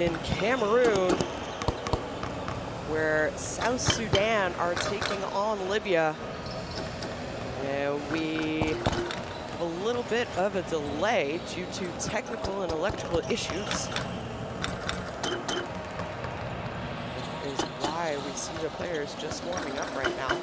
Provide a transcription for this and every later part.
in Cameroon, where South Sudan are taking on Libya. And we have a little bit of a delay due to technical and electrical issues. Which is why we see the players just warming up right now.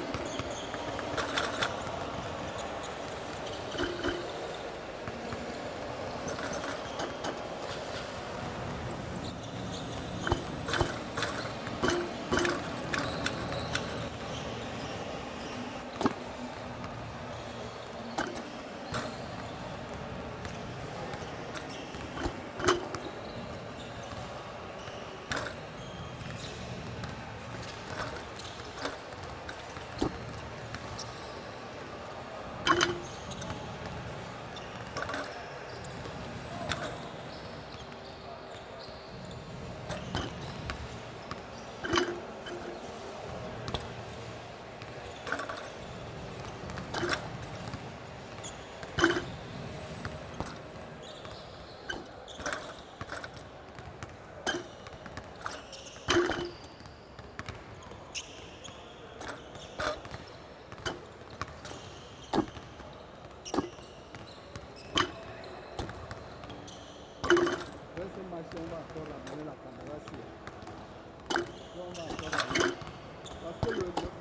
Parce que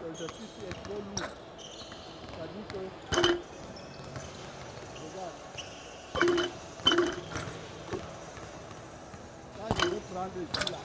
l'exercice est trop lourd. C'est-à-dire que, regarde, là je vais prendre ici là.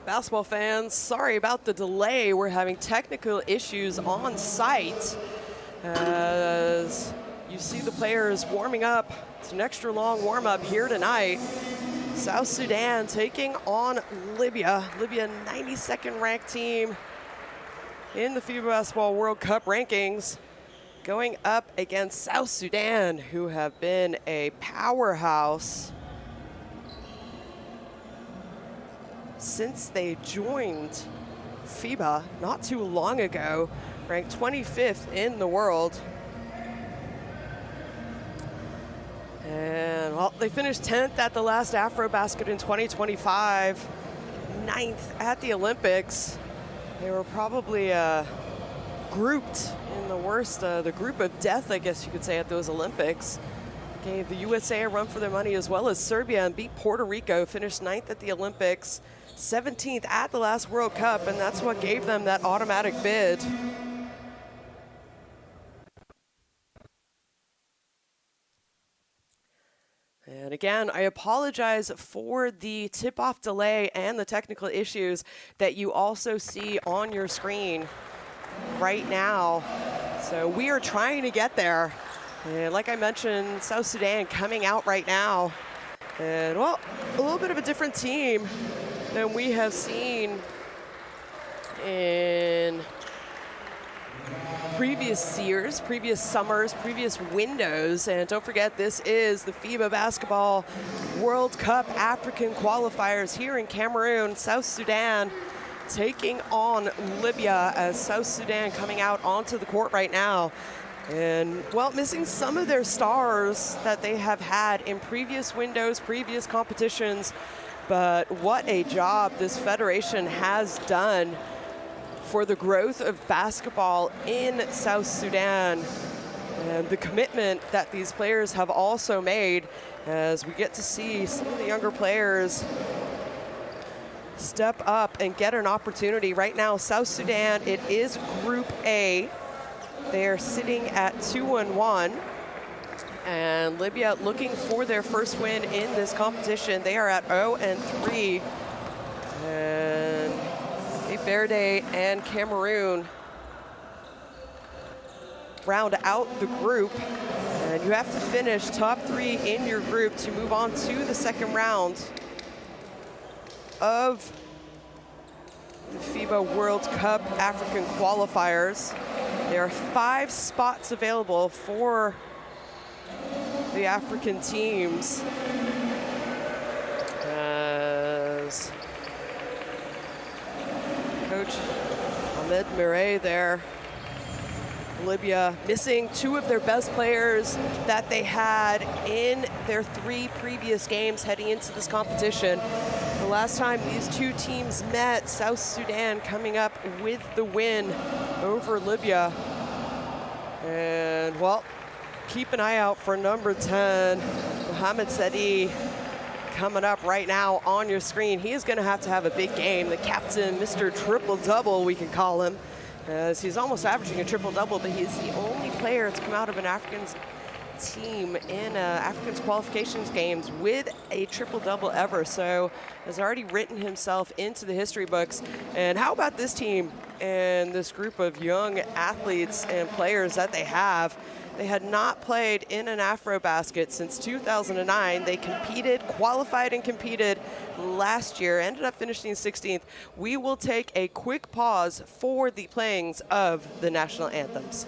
Basketball fans, sorry about the delay. We're having technical issues on site. As you see the players warming up. It's an extra long warm-up here tonight. South Sudan taking on Libya. Libya, 92nd ranked team in the FIBA Basketball World Cup rankings, going up against South Sudan, who have been a powerhouse since they joined FIBA not too long ago, ranked 25th in the world. And, well, they finished 10th at the last AfroBasket in 2025, 9th at the Olympics. They were probably grouped in the worst, the group of death, I guess you could say, at those Olympics. Gave the USA a run for their money, as well as Serbia, and beat Puerto Rico, finished 9th at the Olympics, 17th at the last World Cup, and that's what gave them that automatic bid. And again, I apologize for the tip-off delay and the technical issues that you also see on your screen right now. So we are trying to get there. And like I mentioned, South Sudan coming out right now. And, well, a little bit of a different team than we have seen in previous years, previous summers, previous windows. And don't forget, this is the FIBA Basketball World Cup African Qualifiers here in Cameroon. South Sudan taking on Libya, as South Sudan coming out onto the court right now. And, well, missing some of their stars that they have had in previous windows, previous competitions. But what a job this federation has done for the growth of basketball in South Sudan, and the commitment that these players have also made, as we get to see some of the younger players step up and get an opportunity. Right now, South Sudan, it is Group A. They are sitting at 2-1, and Libya looking for their first win in this competition. They are at 0-3, and Cape Verde and Cameroon round out the group, and you have to finish top 3 in your group to move on to the second round of the FIBA World Cup African Qualifiers. There are 5 spots available for the African teams, as Coach Ahmed Mireille there. Libya missing 2 of their best players that they had in their 3 previous games heading into this competition. The last time these 2 teams met, South Sudan coming up with the win over Libya. And, well, keep an eye out for number 10, Mohamed Sadi, coming up right now on your screen. He is going to have a big game. The captain, Mr. Triple-Double, we can call him, as he's almost averaging a triple-double, but he's the only player to come out of an Africans team in Africans qualifications games with a triple-double ever. So has already written himself into the history books. And how about this team and this group of young athletes and players that they have? They had not played in an AfroBasket since 2009. They competed, qualified and competed last year, ended up finishing 16th. We will take a quick pause for the playings of the national anthems.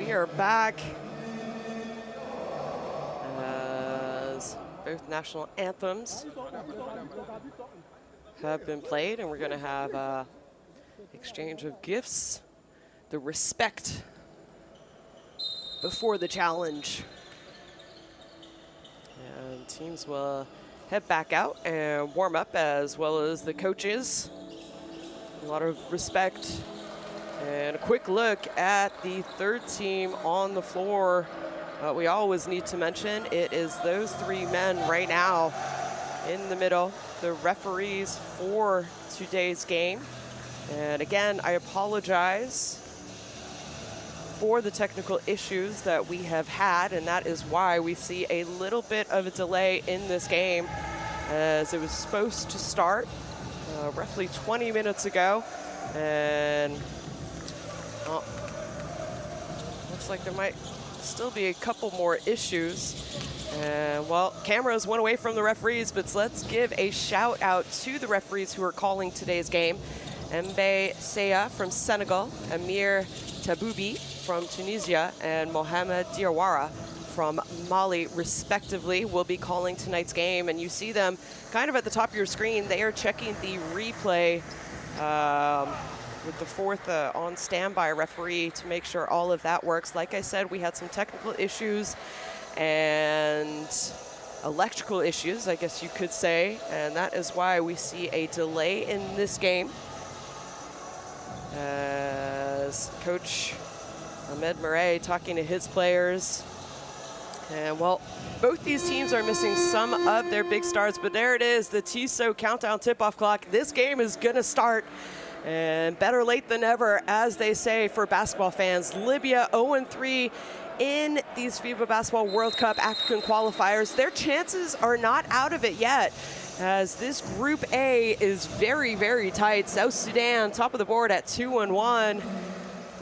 we are back as both national anthems have been played, and we're going to have an exchange of gifts, the respect before the challenge. And teams will head back out and warm up, as well as the coaches. A lot of respect. And a quick look at the third team on the floor. We always need to mention, it is those three men right now in the middle, the referees for today's game. And again, I apologize for the technical issues that we have had, and that is why we see a little bit of a delay in this game, as it was supposed to start roughly 20 minutes ago. And well, looks like there might still be a couple more issues. And well, cameras went away from the referees, but let's give a shout out to the referees who are calling today's game. Mbe Seya from Senegal, Amir Taboubi from Tunisia, and Mohamed Diawara from Mali, respectively, will be calling tonight's game. And you see them kind of at the top of your screen. They are checking the replay with the fourth on standby referee to make sure all of that works. Like I said, we had some technical issues and electrical issues, I guess you could say, and that is why we see a delay in this game, as Coach Ahmed Murray talking to his players. And well, both these teams are missing some of their big stars, but there it is, the TISO countdown tip-off clock. This game is gonna start, and better late than never, as they say for basketball fans. Libya 0-3 in these FIBA Basketball World Cup African qualifiers. Their chances are not out of it yet, as this Group A is very, very tight. South Sudan, top of the board at 2-1.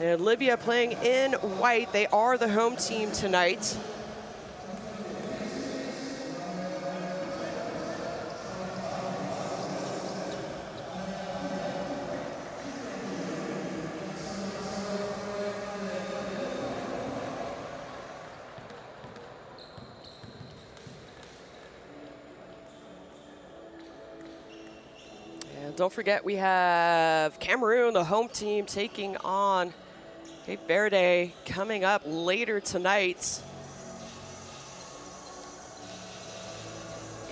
And Libya playing in white. They are the home team tonight. Don't forget, we have Cameroon, the home team, taking on Cape Verde coming up later tonight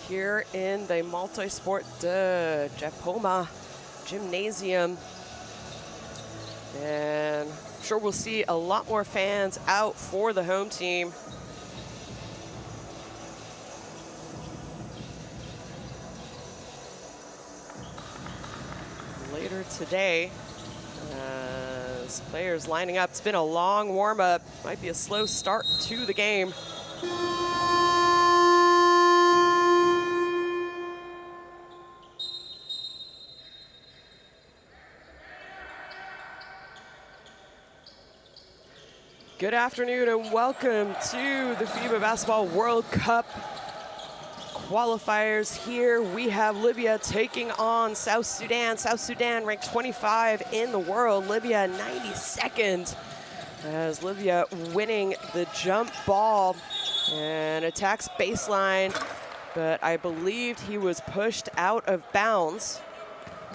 here in the Multisport de Japoma Gymnasium. And I'm sure we'll see a lot more fans out for the home team. Later today, as players lining up. It's been a long warm-up. Might be a slow start to the game. Good afternoon and welcome to the FIBA Basketball World Cup qualifiers. Here we have Libya taking on South Sudan. South Sudan ranked 25 in the world. Libya 92nd, as Libya winning the jump ball and attacks baseline, but I believed he was pushed out of bounds.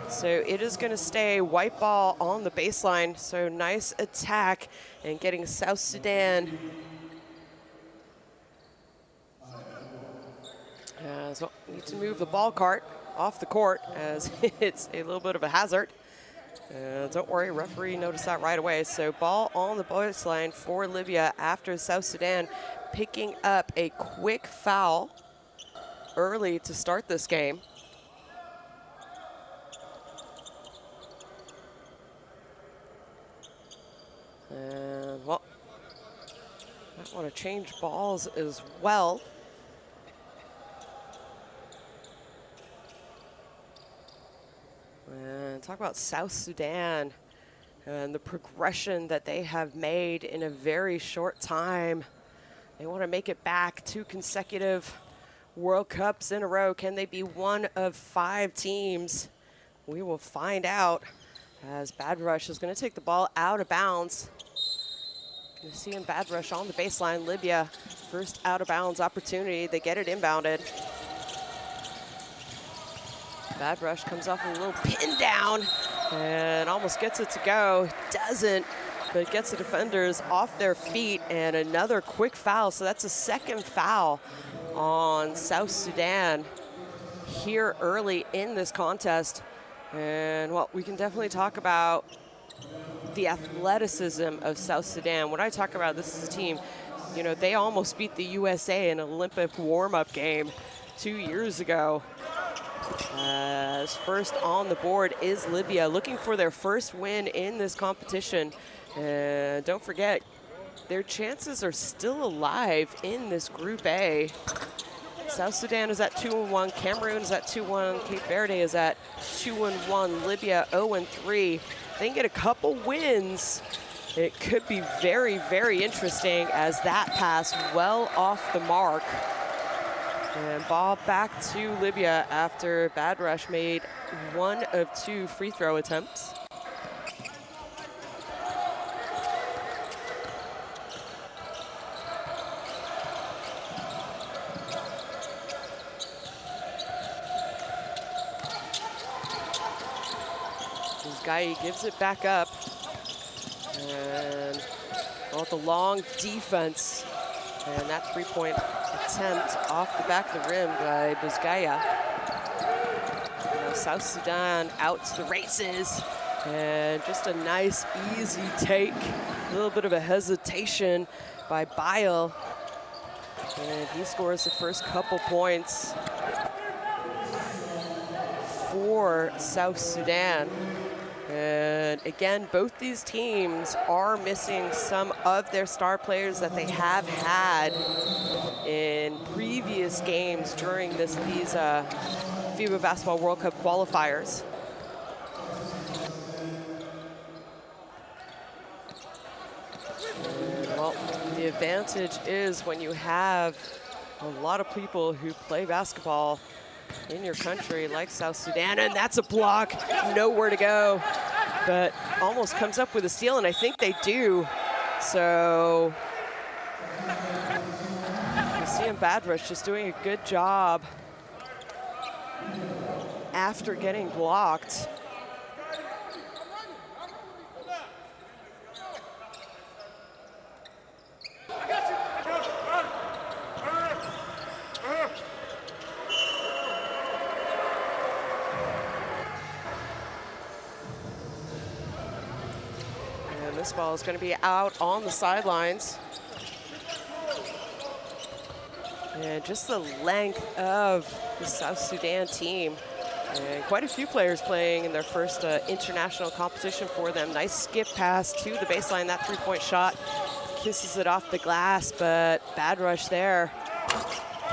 So it is going to stay white ball on the baseline. So nice attack and getting South Sudan. So need to move the ball cart off the court, as it's a little bit of a hazard. Don't worry, referee noticed that right away. So ball on the baseline for Libya after South Sudan picking up a quick foul early to start this game. And well, might want to change balls as well. And talk about South Sudan and the progression that they have made in a very short time. They want to make it back 2 consecutive World Cups in a row. Can they be one of 5 teams? We will find out, as Bad Rush is going to take the ball out of bounds. You see him bad rush on the baseline. Libya, first out of bounds opportunity. They get it inbounded. Bad rush comes off a little pin down and almost gets it to go. Doesn't, but gets the defenders off their feet, and another quick foul. So that's a second foul on South Sudan here early in this contest. And well, we can definitely talk about the athleticism of South Sudan. When I talk about this as a team, you know, they almost beat the USA in an Olympic warm-up game 2 years ago. As first on the board is Libya, looking for their first win in this competition. And don't forget, their chances are still alive in this Group A. South Sudan is at 2-1, Cameroon is at 2-1, Cape Verde is at 2-1, Libya 0-3. They can get a couple wins. It could be very, very interesting, as that pass well off the mark. And ball back to Libya after Bad Rush made 1 of 2 free throw attempts. This guy gives it back up. And well, the long defense. And that three-point attempt off the back of the rim by Buzgaya. Now South Sudan out to the races. And just a nice, easy take. A little bit of a hesitation by Bile. And he scores the first couple points for South Sudan. And again, both these teams are missing some of their star players that they have had in previous games during these FIBA Basketball World Cup qualifiers. And, well, the advantage is when you have a lot of people who play basketball in your country, like South Sudan, and that's a block, nowhere to go, but almost comes up with a steal, and I think they do. So you see him Bad Rush just doing a good job after getting blocked. This ball is going to be out on the sidelines. And just the length of the South Sudan team. And quite a few players playing in their first international competition for them. Nice skip pass to the baseline. That three-point shot kisses it off the glass, but Bad Rush there.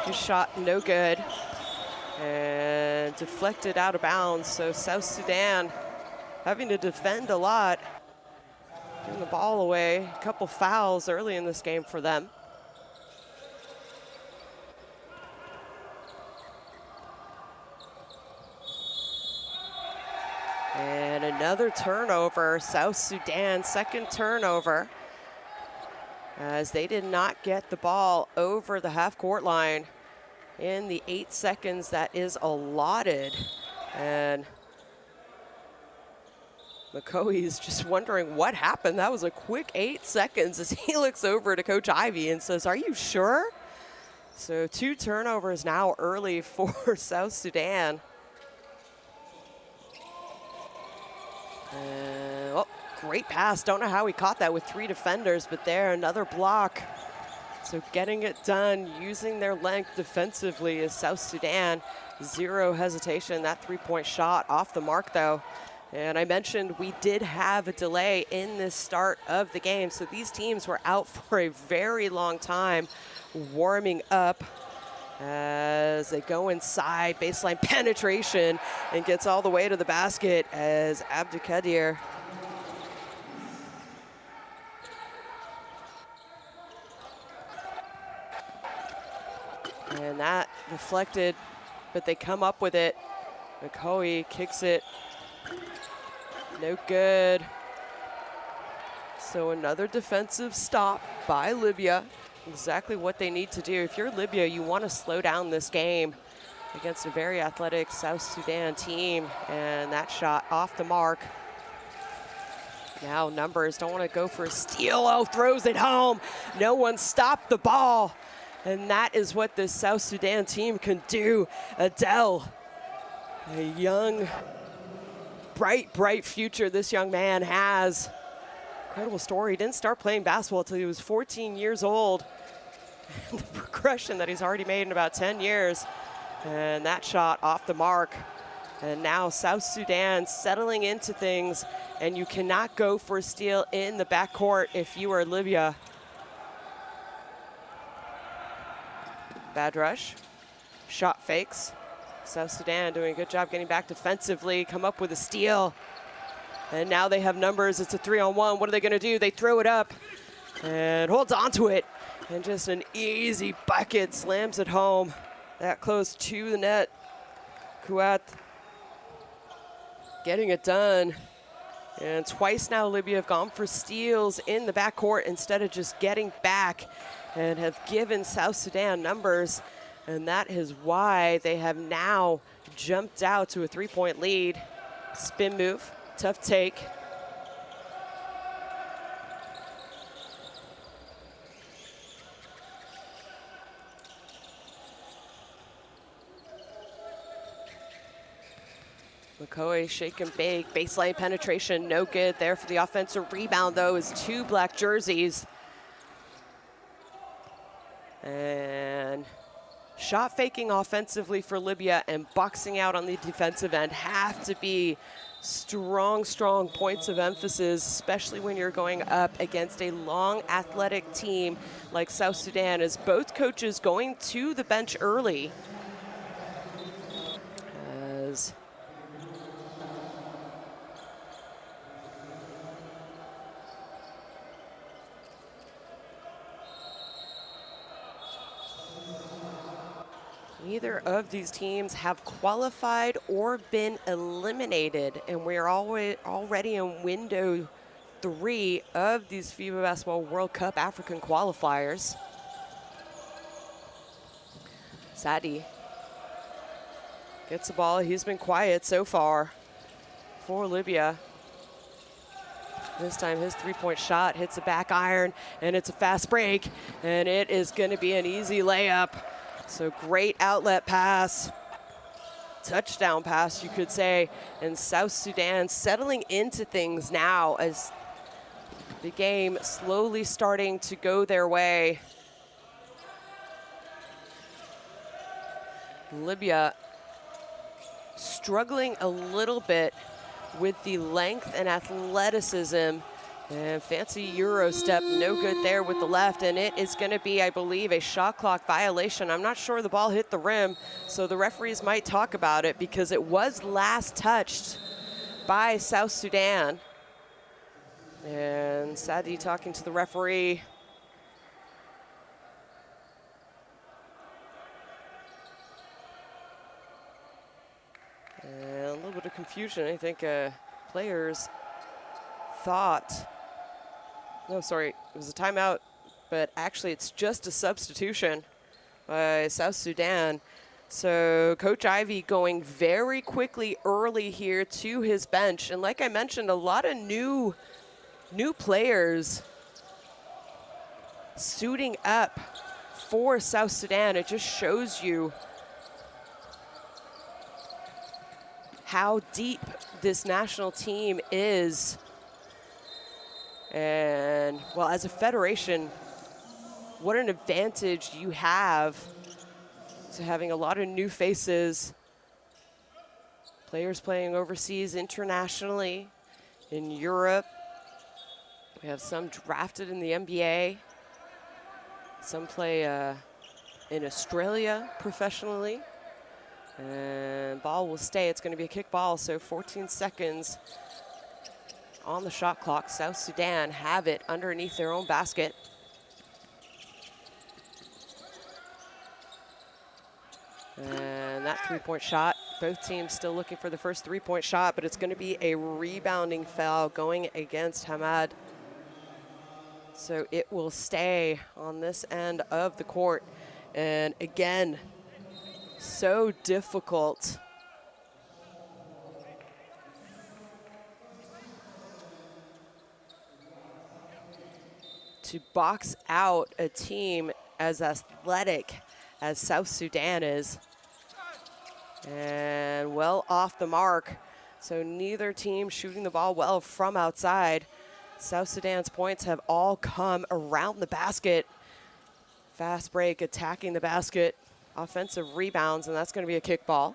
His shot no good. And deflected out of bounds. So South Sudan having to defend a lot. Giving the ball away. A couple fouls early in this game for them. And another turnover. South Sudan, second turnover, as they did not get the ball over the half-court line in the 8 seconds that is allotted. And McCoy is just wondering what happened. That was a quick 8 seconds, as he looks over to Coach Ivy and says, "Are you sure?" So 2 turnovers now early for South Sudan. Oh, great pass. Don't know how he caught that with 3 defenders, but there, another block. So getting it done, using their length defensively is South Sudan. Zero hesitation. That three-point shot off the mark, though. And I mentioned we did have a delay in this start of the game, so these teams were out for a very long time warming up as they go inside. Baseline penetration and gets all the way to the basket as Abdikadir and that deflected, but they come up with it. McCoy kicks it. No good. So another defensive stop by Libya. Exactly what they need to do. If you're Libya, you want to slow down this game against a very athletic South Sudan team. And that shot off the mark. Now Numbers don't want to go for a steal. Oh, throws it home. No one stopped the ball. And that is what this South Sudan team can do. Adele, a young, bright future this young man has. Incredible story. He didn't start playing basketball until he was 14 years old. The progression that he's already made in about 10 years. And that shot off the mark. And now South Sudan settling into things, and you cannot go for a steal in the backcourt if you are Libya. Bad rush, shot fakes. South Sudan doing a good job getting back defensively, come up with a steal. And now they have Numbers, it's a 3-on-1. What are they gonna do? They throw it up and holds onto it. And just an easy bucket, slams it home. That close to the net. Kuat getting it done. And twice now Libya have gone for steals in the backcourt instead of just getting back, and have given South Sudan Numbers. And that is why they have now jumped out to a 3-point lead. Spin move, tough take. McCoy shake and bake, baseline penetration, no good there for the offensive rebound though, is 2 black jerseys. And shot faking offensively for Libya and boxing out on the defensive end have to be strong points of emphasis, especially when you're going up against a long athletic team like South Sudan, as both coaches going to the bench early. As neither of these teams have qualified or been eliminated, and we are already in window 3 of these FIBA Basketball World Cup African qualifiers. Sadi gets the ball. He's been quiet so far for Libya. This time his 3-point shot hits the back iron, and it's a fast break, and it is going to be an easy layup. So great outlet pass, touchdown pass, you could say, and South Sudan settling into things now as the game slowly starting to go their way. Libya struggling a little bit with the length and athleticism. And fancy Euro step, no good there with the left, and it is going to be, I believe, a shot clock violation. I'm not sure the ball hit the rim, so the referees might talk about it because it was last touched by South Sudan. And Sadi talking to the referee. And a little bit of confusion. I think players thought, no, sorry, it was a timeout, but actually it's just a substitution by South Sudan. So Coach Ivey going very quickly early here to his bench. And like I mentioned, a lot of new players suiting up for South Sudan. It just shows you how deep this national team is. And, well, as a federation, what an advantage you have to having a lot of new faces, players playing overseas, internationally, in Europe. We have some drafted in the NBA. Some play in Australia professionally. And ball will stay. It's going to be a kick ball, so 14 seconds on the shot clock. South Sudan have it underneath their own basket. And that 3-point shot, both teams still looking for the first 3-point shot, but it's going to be a rebounding foul going against Hamad. So it will stay on this end of the court. And again, so difficult to box out a team as athletic as South Sudan is. And well off the mark. So neither team shooting the ball well from outside. South Sudan's points have all come around the basket. Fast break, attacking the basket, offensive rebounds, and that's going to be a kickball.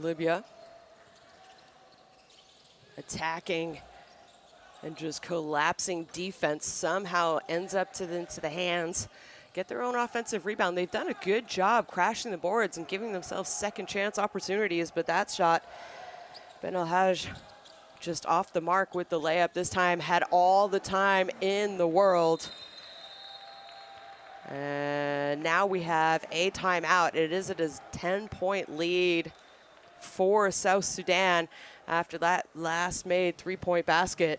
Libya attacking and just collapsing defense somehow ends up into the hands. Get their own offensive rebound. They've done a good job crashing the boards and giving themselves second chance opportunities, but that shot, Ben El-Haj just off the mark with the layup. This time had all the time in the world. And now we have a timeout. It is a 10-point lead for South Sudan after that last made three-point basket.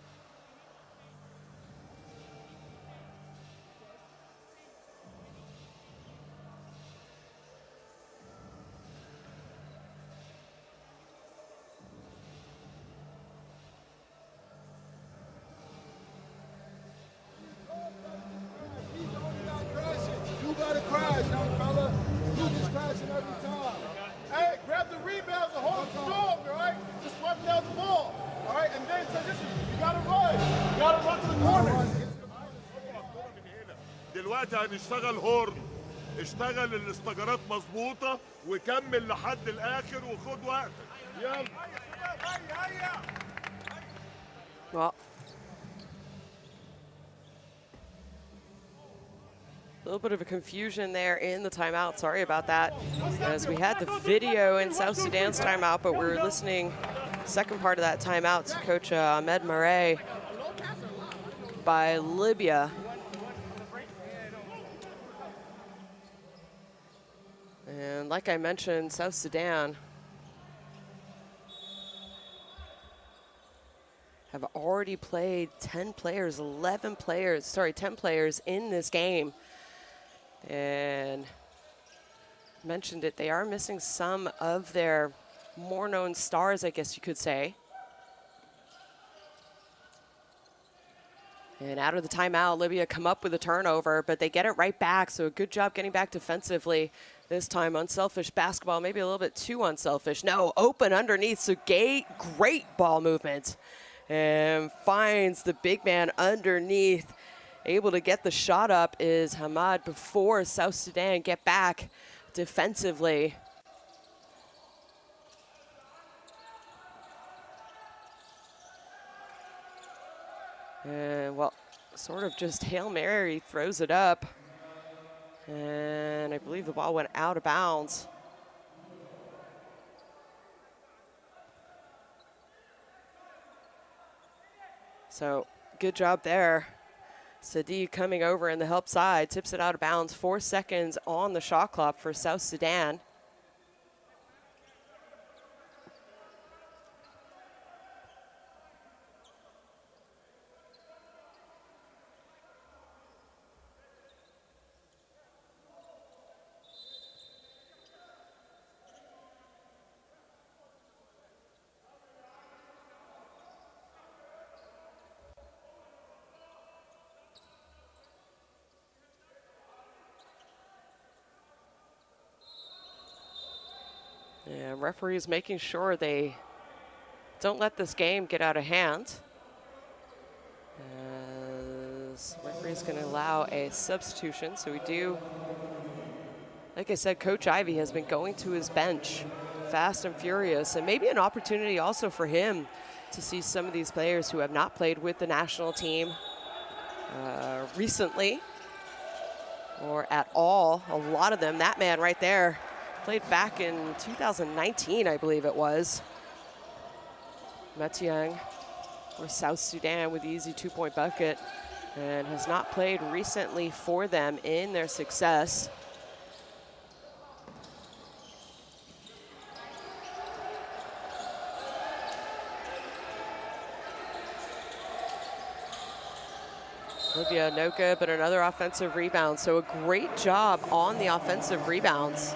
You better crash, young fella. You just crashing every time. Hey, grab the rebounds and hold strong, all right? Just run down the ball, all right? And then transition. You gotta run. You gotta run to the corner. دلوقتي هنشتغل هورن. اشتغل الاستجارات مظبوطة وكمل لحد الآخر وخد وقتك. يلا. Well, a little bit of a confusion there in the timeout. Sorry about that, as we had the video in South Sudan's timeout, but we were listening second part of that timeout to Coach Ahmed Murray by Libya. And like I mentioned, South Sudan have already played 10 players in this game. And mentioned it, they are missing some of their more known stars, I guess you could say. And out of the timeout, Libya come up with a turnover, but they get it right back. So a good job getting back defensively. This time, unselfish basketball, maybe a little bit too unselfish. No, open underneath, so great ball movement. And finds the big man underneath. Able to get the shot up is Hamad before South Sudan get back defensively. And, well, sort of just Hail Mary throws it up. And I believe the ball went out of bounds. So, good job there. Sadiq coming over in the help side, tips it out of bounds. 4 seconds on the shot clock for South Sudan. And referees making sure they don't let this game get out of hand. As referee's going to allow a substitution. So we do, like I said, Coach Ivey has been going to his bench fast and furious. And maybe an opportunity also for him to see some of these players who have not played with the national team recently or at all. A lot of them, that man right there, played back in 2019, I believe it was. Metiang for South Sudan with the easy 2-point bucket, and has not played recently for them in their success. Libya, no good, but another offensive rebound. So a great job on the offensive rebounds.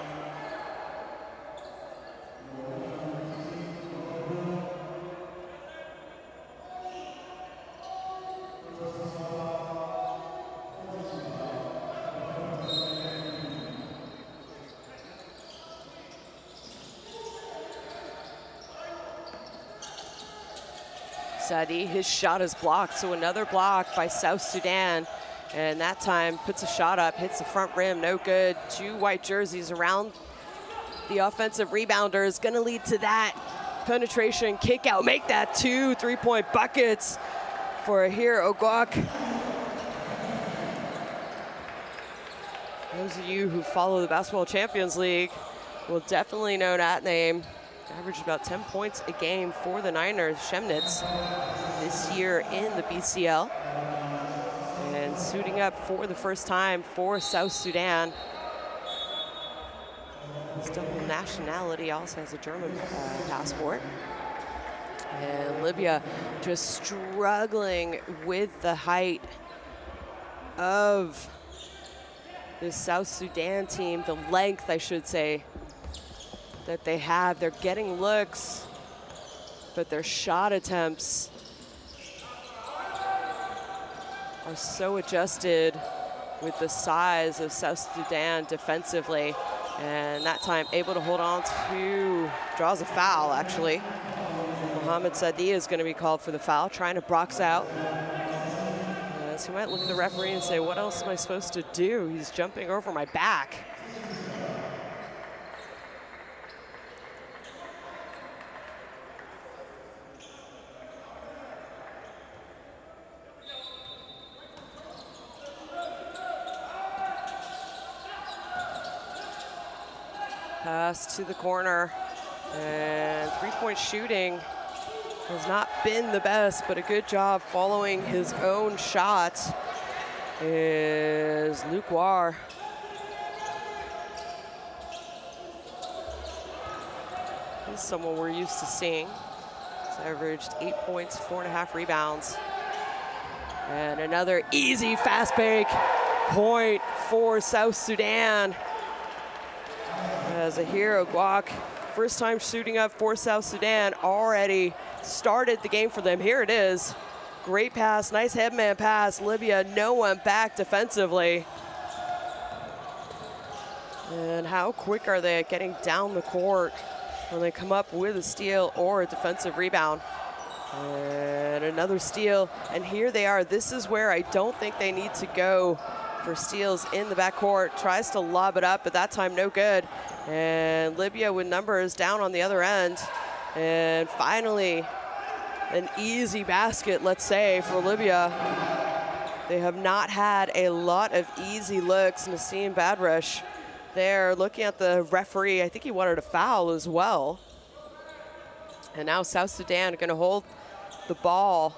Sadi, his shot is blocked, so another block by South Sudan, and that time puts a shot up, hits the front rim, no good. 2 white jerseys around the offensive rebounder is gonna lead to that penetration kick out, make that 2 3-point buckets for Ahir Ogwak. Those of you who follow the Basketball Champions League will definitely know that name. Averaged about 10 points a game for the Niners, Chemnitz, this year in the BCL. And suiting up for the first time for South Sudan. His double nationality, also has a German passport. And Libya just struggling with the height of this South Sudan team, the length, I should say, that they have. They're getting looks, but their shot attempts are so adjusted with the size of South Sudan defensively. And that time able to hold on to, draws a foul actually. Mohamed Sadi is gonna be called for the foul, trying to box out. So he might look at the referee and say, what else am I supposed to do? He's jumping over my back. Pass to the corner, and 3-point shooting has not been the best, but a good job following his own shot is Luke War. He's someone we're used to seeing. He's averaged 8 points, 4.5 rebounds. And another easy fast break point for South Sudan. As Ahir Ogwak, first time shooting up for South Sudan, already started the game for them. Here it is. Great pass, nice headman pass. Libya, no one back defensively. And how quick are they at getting down the court when they come up with a steal or a defensive rebound? And another steal, and here they are. This is where I don't think they need to go for steals in the backcourt. Tries to lob it up, but that time no good. And Libya with numbers down on the other end. And finally, an easy basket, let's say, for Libya. They have not had a lot of easy looks. Nassim Badrush there looking at the referee. I think he wanted a foul as well. And now South Sudan gonna hold the ball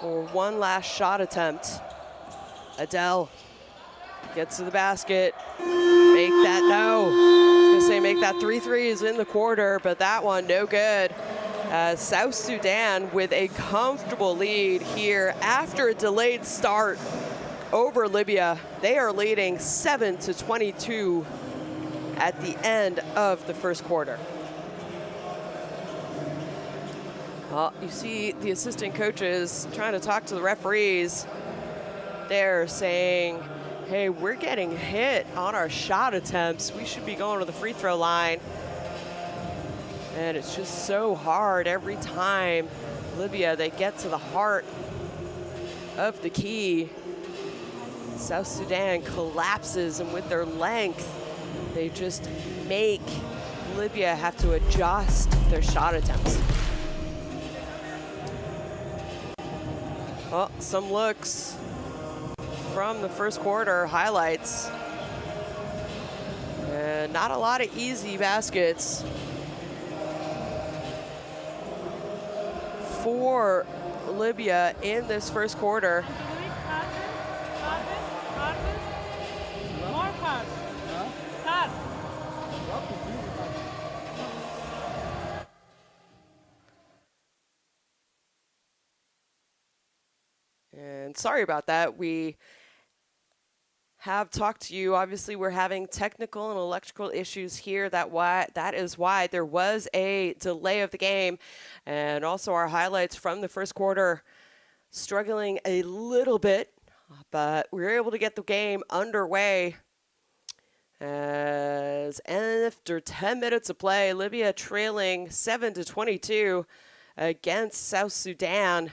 for one last shot attempt. Adele gets to the basket. Make that, no. I was gonna say make that 3 threes in the quarter, but that one no good. South Sudan with a comfortable lead here after a delayed start over Libya. They are leading 7-22 at the end of the first quarter. Well, you see the assistant coaches trying to talk to the referees. They're saying, hey, we're getting hit on our shot attempts. We should be going to the free throw line. And it's just so hard every time Libya, they get to the heart of the key. South Sudan collapses, and with their length, they just make Libya have to adjust their shot attempts. Well, some looks from the first quarter highlights. And not a lot of easy baskets. for Libya in this first quarter. And sorry about that. We have talked to you. Obviously, we're having technical and electrical issues here. That is why there was a delay of the game. And also our highlights from the first quarter struggling a little bit, but we were able to get the game underway. As after 10 minutes of play, Libya trailing 7-22 against South Sudan.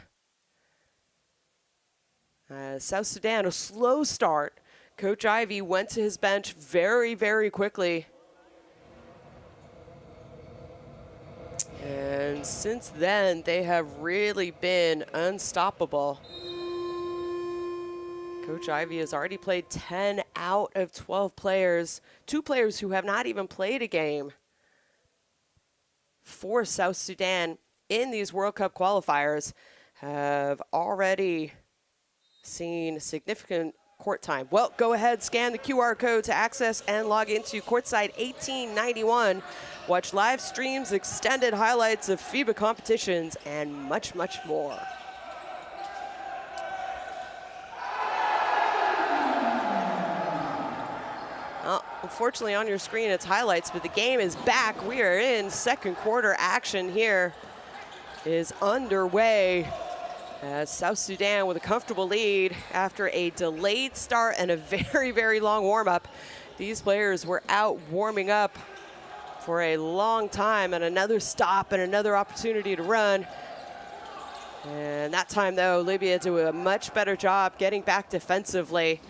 South Sudan, a slow start. Coach Ivey went to his bench very, very quickly. And since then, they have really been unstoppable. Coach Ivey has already played 10 out of 12 players, 2 players who have not even played a game for South Sudan in these World Cup qualifiers have already seen significant court time. Well, go ahead, scan the QR code to access and log into Courtside 1891. Watch live streams, extended highlights of FIBA competitions, and much, much more. Unfortunately, on your screen, it's highlights, but the game is back. We are in second quarter action here. Is underway. As South Sudan with a comfortable lead after a delayed start and a very, very long warm-up. These players were out warming up for a long time, and another stop and another opportunity to run. And that time, though, Libya did a much better job getting back defensively.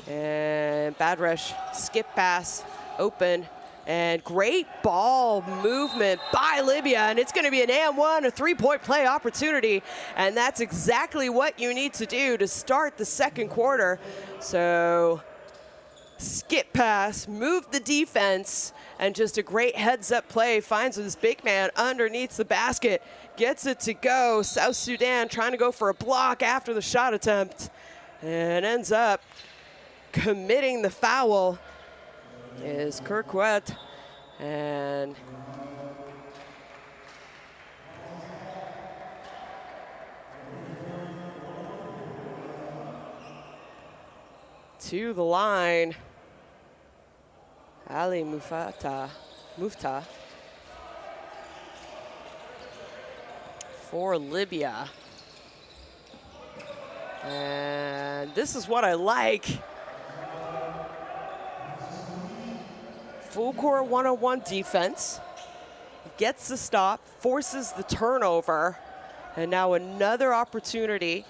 And Badrush skip pass, open. And great ball movement by Libya, and it's going to be an and-one, a three-point play opportunity, and that's exactly what you need to do to start the second quarter. So skip pass, move the defense, and just a great heads-up play. Finds this big man underneath the basket, gets it to go. South Sudan trying to go for a block after the shot attempt, and ends up committing the foul. Is Kirkwet, and to the line, Ali Mufta for Libya. And this is what I like. Full court one-on-one defense, gets the stop, forces the turnover, and now another opportunity.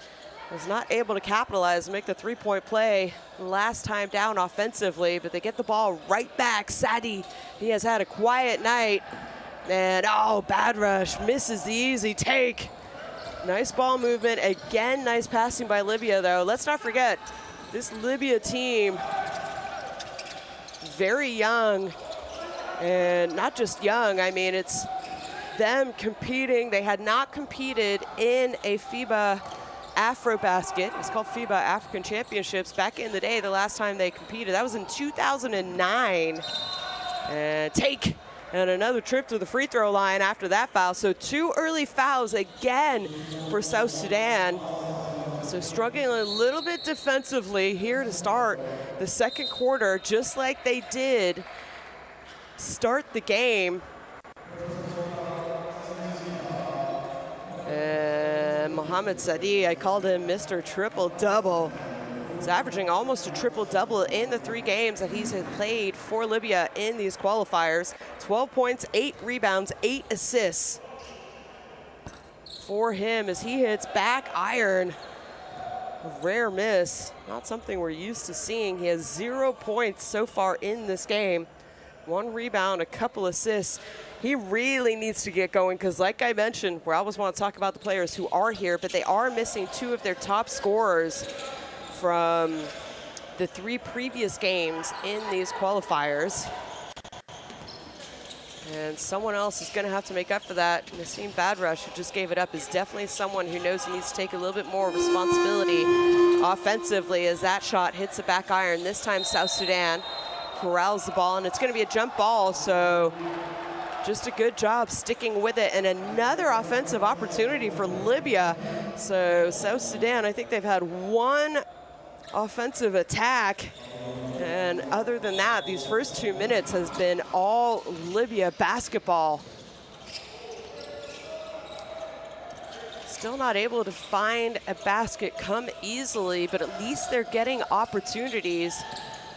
Was not able to capitalize and make the three-point play last time down offensively, but they get the ball right back. Sadi, he has had a quiet night, and oh, Badrush misses the easy take. Nice ball movement, again, nice passing by Libya though. Let's not forget, this Libya team, very young, and not just young, I mean, it's them competing. They had not competed in a FIBA Afrobasket. It's called FIBA African Championships back in the day. The last time they competed, that was in 2009. And take, and another trip to the free throw line after that foul. So 2 early fouls again for South Sudan. So struggling a little bit defensively here to start the second quarter, just like they did start the game. And Mohamed Sadi, I called him Mr. Triple-Double. He's averaging almost a triple-double in the 3 games that he's played for Libya in these qualifiers. 12 points, 8 rebounds, 8 assists for him as he hits back iron. A rare miss, not something we're used to seeing. He has 0 points so far in this game. 1 rebound, a couple assists. He really needs to get going because, like I mentioned, we always want to talk about the players who are here, but they are missing 2 of their top scorers from the 3 previous games in these qualifiers. And someone else is going to have to make up for that. Nassim Badrush, who just gave it up, is definitely someone who knows he needs to take a little bit more responsibility offensively as that shot hits the back iron. This time South Sudan corrals the ball, and it's going to be a jump ball, so just a good job sticking with it. And another offensive opportunity for Libya. So South Sudan, I think they've had one offensive attack. And other than that, these first 2 minutes has been all Libya basketball. Still not able to find a basket come easily, but at least they're getting opportunities.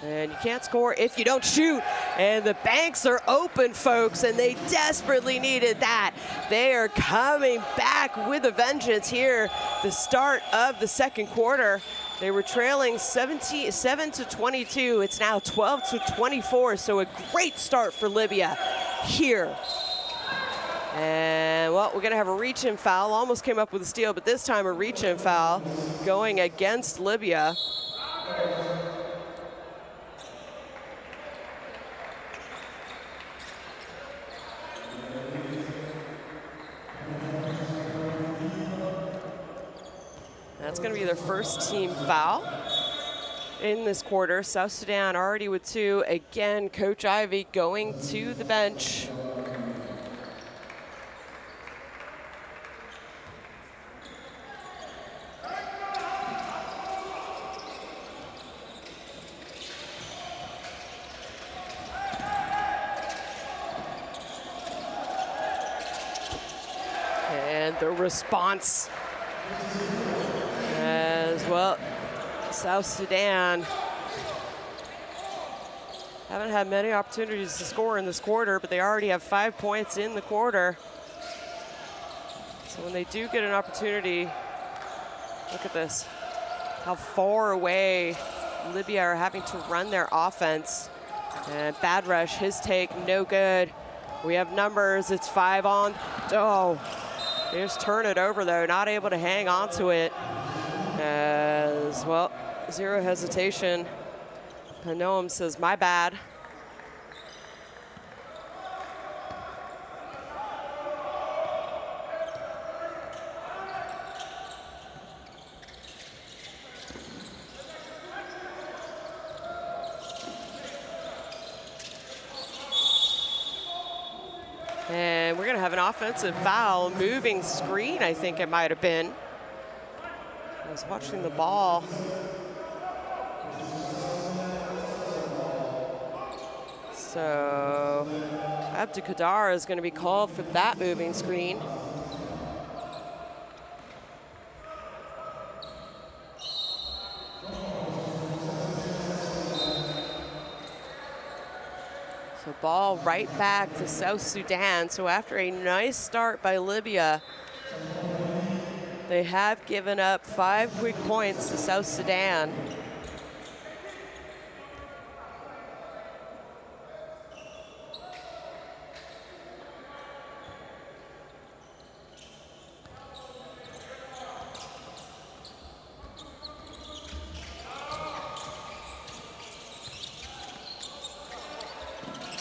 And you can't score if you don't shoot. And the banks are open, folks, and they desperately needed that. They are coming back with a vengeance here, the start of the second quarter. They were trailing 7 to 22. It's now 12 to 24, so a great start for Libya here. And, well, we're going to have a reach-in foul. Almost came up with a steal, but this time a reach-in foul going against Libya. That's going to be their first team foul in this quarter. South Sudan already with 2. Again, Coach Ivey going to the bench. And the response as well. South Sudan haven't had many opportunities to score in this quarter, but they already have 5 points in the quarter. So when they do get an opportunity, look at this, how far away Libya are having to run their offense. And Badrush, his take, no good. We have numbers, it's 5 on. Oh, they just turn it over though, not able to hang on to it. As well, zero hesitation. Panoam says, my bad. And we're going to have an offensive foul, moving screen, I think it might have been. I was watching the ball. So Abdulkader is going to be called for that moving screen. So ball right back to South Sudan. So after a nice start by Libya, they have given up 5 quick points to South Sudan.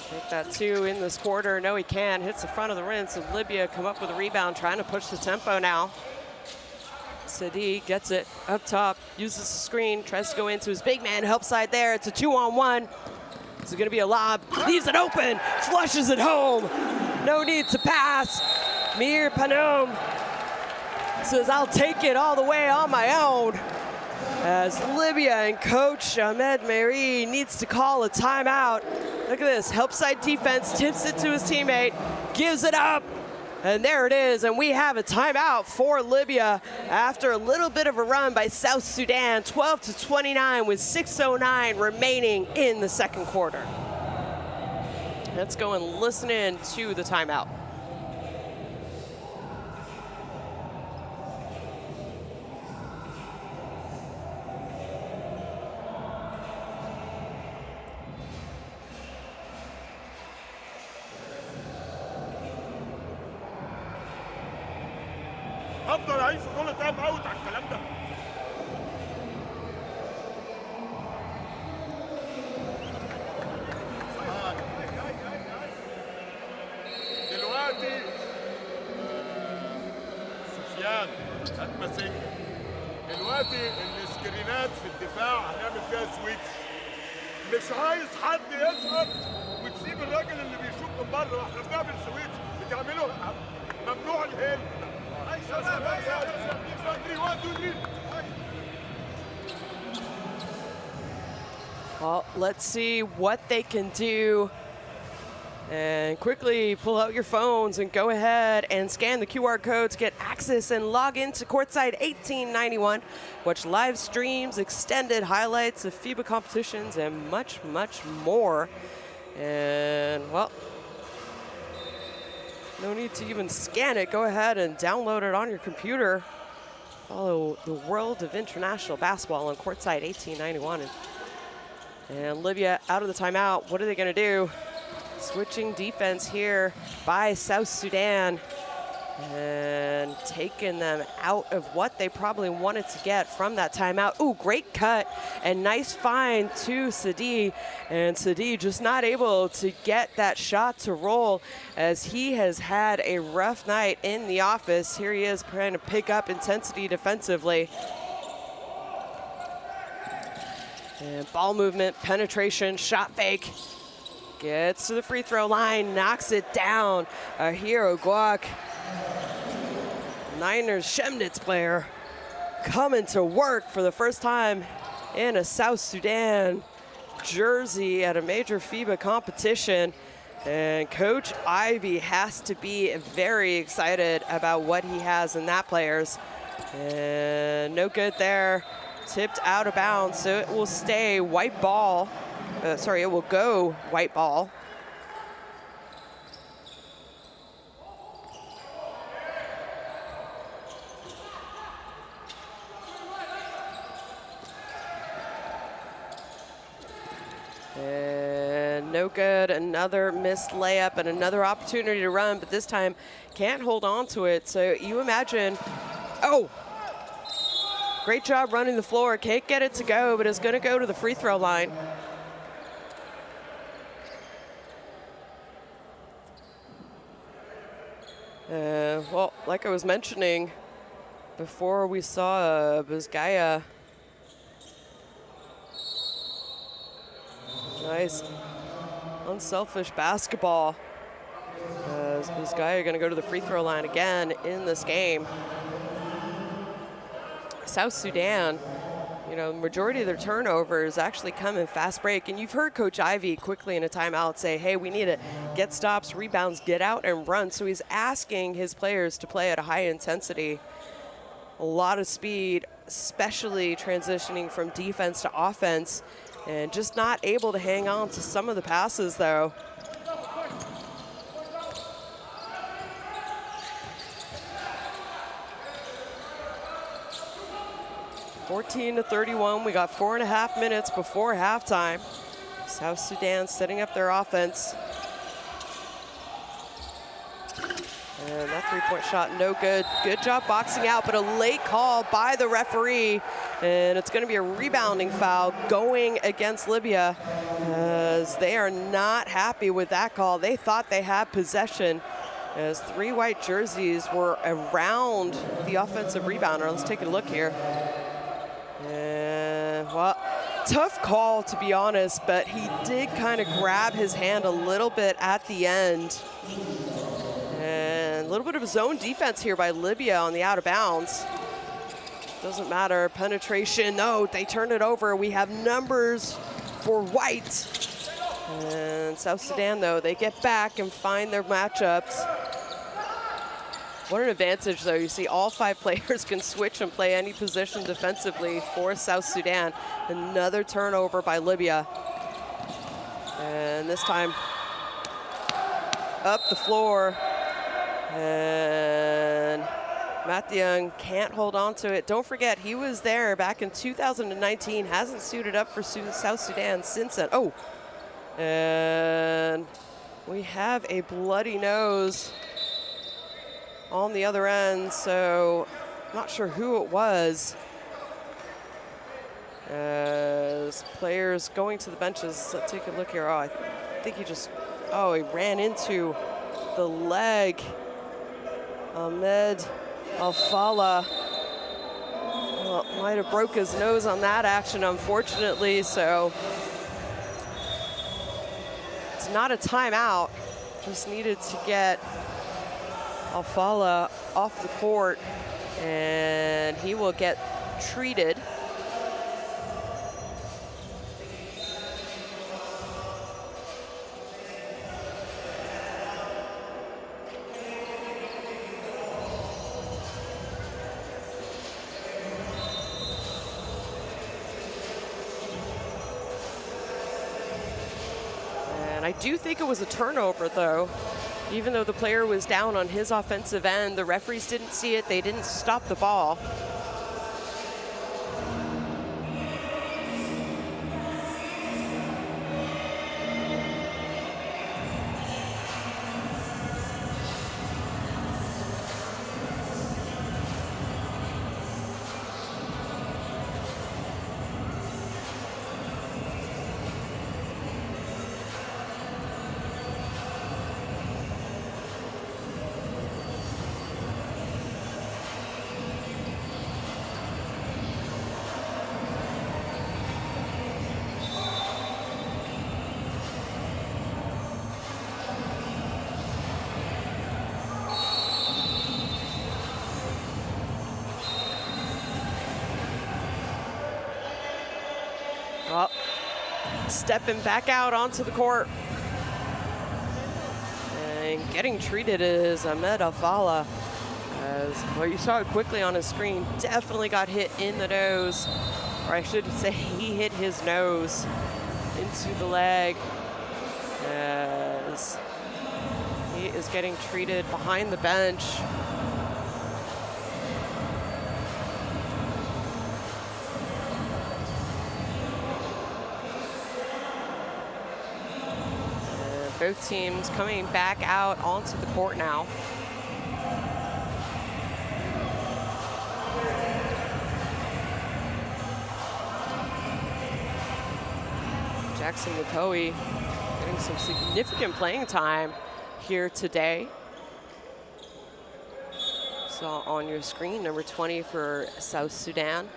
Take that 2 in this quarter. No, he can. Hits the front of the rim. So Libya come up with a rebound, trying to push the tempo now. Sadi gets it up top, uses the screen, tries to go into his big man, help side there. It's a 2-on-1. It's going to be a lob. Leaves it open, flushes it home. No need to pass. Mir Panoam says, I'll take it all the way on my own. As Libya and coach Ahmed Meri needs to call a timeout. Look at this, help side defense, tips it to his teammate, gives it up. And there it is, and we have a timeout for Libya after a little bit of a run by South Sudan, 12 to 29 with 6:09 remaining in the second quarter. Let's go and listen in to the timeout. افضل اعيش في كل تايم اوت على الكلام ده. المسنجة. دلوقتي السكرينات في الدفاع هنعمل فيها سويتش. مش عايز حد يسقط وتسيب الراجل اللي بيشوط من بره، احنا بنعمل سويتش، بتعملوا ممنوع الهيل. Well, let's see what they can do. And quickly pull out your phones and go ahead and scan the QR code to get access and log into Courtside 1891. Watch live streams, extended highlights of FIBA competitions, and much, much more. And, well, no need to even scan it. Go ahead and download it on your computer. Follow the world of international basketball on Courtside 1891. And Libya out of the timeout. What are they going to do? Switching defense here by South Sudan and taking them out of what they probably wanted to get from that timeout. Ooh, great cut and nice find to Sadi. And Sadi just not able to get that shot to roll as he has had a rough night in the office. Here he is trying to pick up intensity defensively. And ball movement, penetration, shot fake. Gets to the free throw line, knocks it down. A hero Guak. Niners Chemnitz player coming to work for the first time in a South Sudan jersey at a major FIBA competition. And Coach Ivy has to be very excited about what he has in that players. And no good there. Tipped out of bounds, so it will stay white ball. Sorry, it will go white ball. And no good, another missed layup and another opportunity to run, but this time can't hold on to it. So you imagine, oh, great job running the floor, can't get it to go, but it's gonna go to the free throw line. Well, like I was mentioning before, we saw Bizgaya. Nice, unselfish basketball. As Bizgaya gonna go to the free throw line again in this game. South Sudan, you know, the majority of their turnovers actually come in fast break. And you've heard Coach Ivy quickly in a timeout say, hey, we need to get stops, rebounds, get out and run. So he's asking his players to play at a high intensity, a lot of speed, especially transitioning from defense to offense, and just not able to hang on to some of the passes though. (14-31). We got 4.5 minutes before halftime. South Sudan setting up their offense. And that three-point shot, no good. Good job boxing out, but a late call by the referee. And it's going to be a rebounding foul going against Libya, as they are not happy with that call. They thought they had possession, as three white jerseys were around the offensive rebounder. Let's take a look here. And, well, tough call, to be honest, but he did kind of grab his hand a little bit at the end. And a little bit of zone defense here by Libya on the out of bounds. Doesn't matter, penetration, no, they turn it over. We have numbers for white. And South Sudan, though, they get back and find their matchups. What an advantage, though. You see all 5 players can switch and play any position defensively for South Sudan. Another turnover by Libya. And this time, up the floor. And Matt Young can't hold on to it. Don't forget, he was there back in 2019, hasn't suited up for South Sudan since then. Oh, and we have a bloody nose on the other end, so not sure who it was. As players going to the benches, let's take a look here. Oh, I think he just, oh, he ran into the leg. Ahmed Al-Fala Well, might have broke his nose on that action, unfortunately, so it's not a timeout. Just needed to get Alfala off the court, and he will get treated. And I do think it was a turnover, though. Even though the player was down on his offensive end, the referees didn't see it. They didn't stop the ball. Well, stepping back out onto the court. And getting treated is Ahmed Alfala. As, well, you saw it quickly on his screen, definitely got hit in the nose. Or I should say he hit his nose into the leg. As he is getting treated behind the bench. Both teams coming back out onto the court now. Jackson Lukoe getting some significant playing time here today. Saw on your screen, number 20 for South Sudan.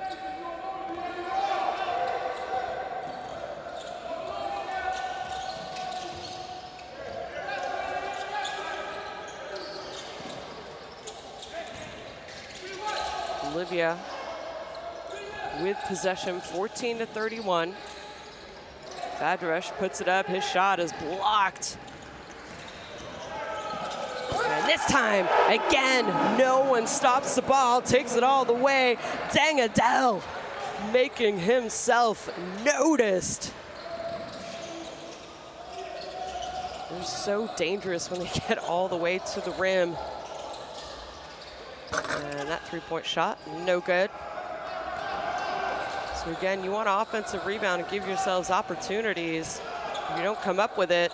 Libya with possession, 14-31. Badrush puts it up, his shot is blocked. And this time, again, no one stops the ball, takes it all the way. Deng Adel making himself noticed. They're so dangerous when they get all the way to the rim. And that three-point shot, no good. So again, you want an offensive rebound and give yourselves opportunities. If you don't come up with it,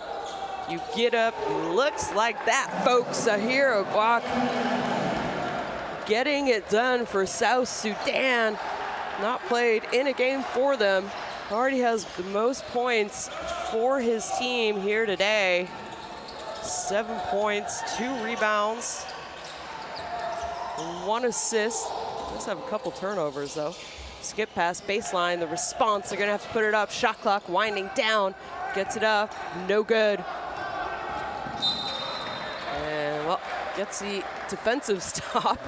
you get up. Looks like that, folks. Ahir Ogwak getting it done for South Sudan. Not played in a game for them. Already has the most points for his team here today. 7 points, 2 rebounds. 1 assist. Does have a couple turnovers though. Skip pass, baseline, the response, they're gonna have to put it up. Shot clock winding down, gets it up, no good. And well, gets the defensive stop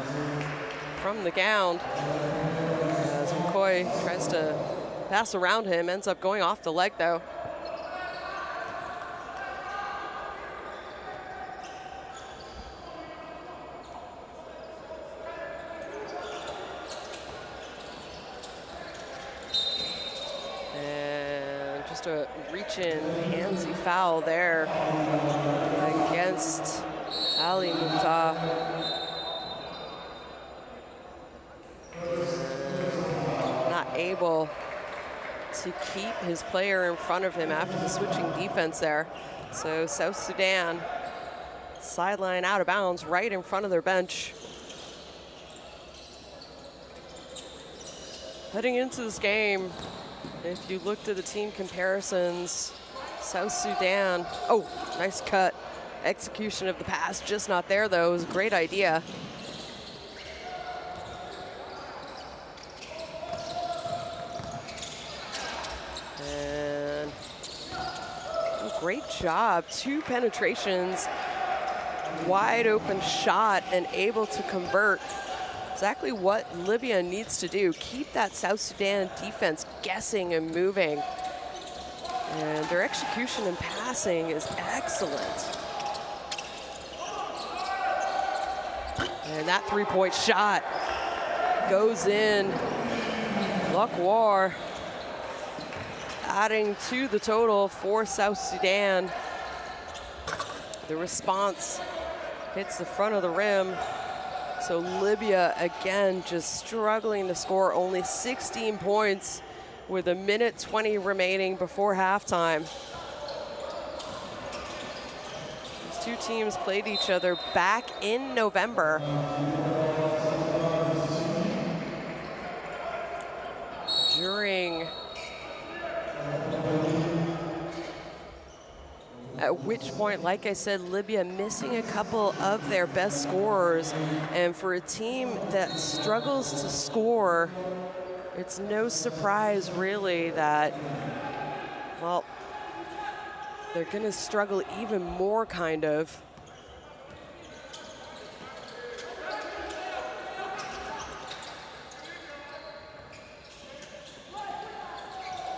from the ground. As McCoy tries to pass around him, ends up going off the leg though. A reach-in handsy foul there against Ali Mukhtar. Not able to keep his player in front of him after the switching defense there. So South Sudan sideline out of bounds right in front of their bench. Heading into this game, if you looked at the team comparisons, South Sudan, oh, nice cut. Execution of the pass, just not there though. It was a great idea. great job. 2 penetrations, wide open shot, and able to convert. Exactly what Libya needs to do. Keep that South Sudan defense guessing and moving. And their execution and passing is excellent. And that 3-point shot goes in. Luck War adding to the total for South Sudan. The response hits the front of the rim. So Libya, again, just struggling to score. Only 16 points with 1:20 remaining before halftime. These two teams played each other back in November. At which point, like I said, Libya missing a couple of their best scorers. And for a team that struggles to score, it's no surprise really that, well, they're gonna struggle even more, kind of.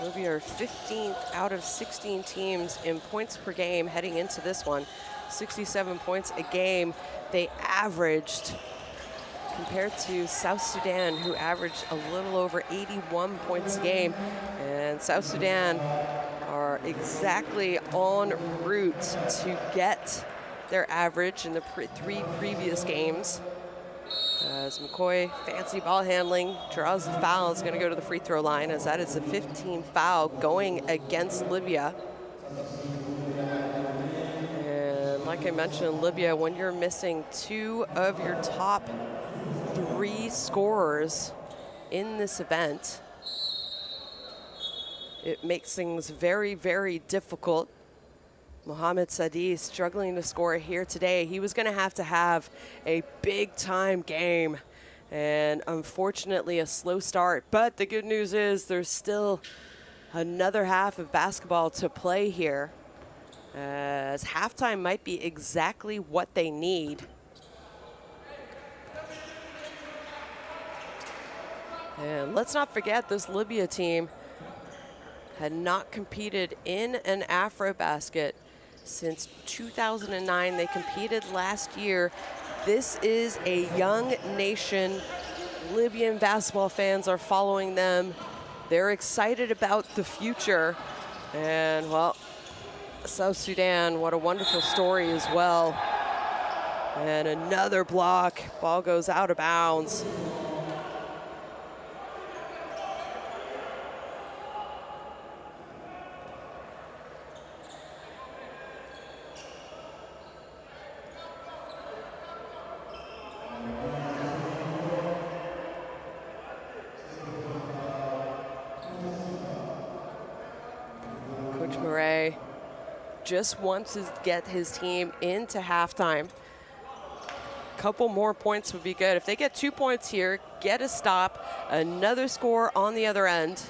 Libya are 15th out of 16 teams in points per game heading into this one. 67 points a game they averaged, compared to South Sudan, who averaged a little over 81 points a game. And South Sudan are exactly en route to get their average in the 3 previous games. As McCoy, fancy ball handling, draws the foul, is going to go to the free throw line, as that is a 15 foul going against Libya. And like I mentioned, Libya, when you're missing 2 of your top 3 scorers in this event, it makes things very, very difficult. Mohamed Sadi struggling to score here today. He was going to have a big-time game, and unfortunately a slow start. But the good news is there's still another half of basketball to play here, as halftime might be exactly what they need. And let's not forget, this Libya team had not competed in an AfroBasket since 2009. They competed last year. This is a young nation. Libyan basketball fans are following them. They're excited about the future. And, well, South Sudan, what a wonderful story as well. And another block. Ball goes out of bounds. Just wants to get his team into halftime. Couple more points would be good. If they get 2 points here, get a stop, another score on the other end.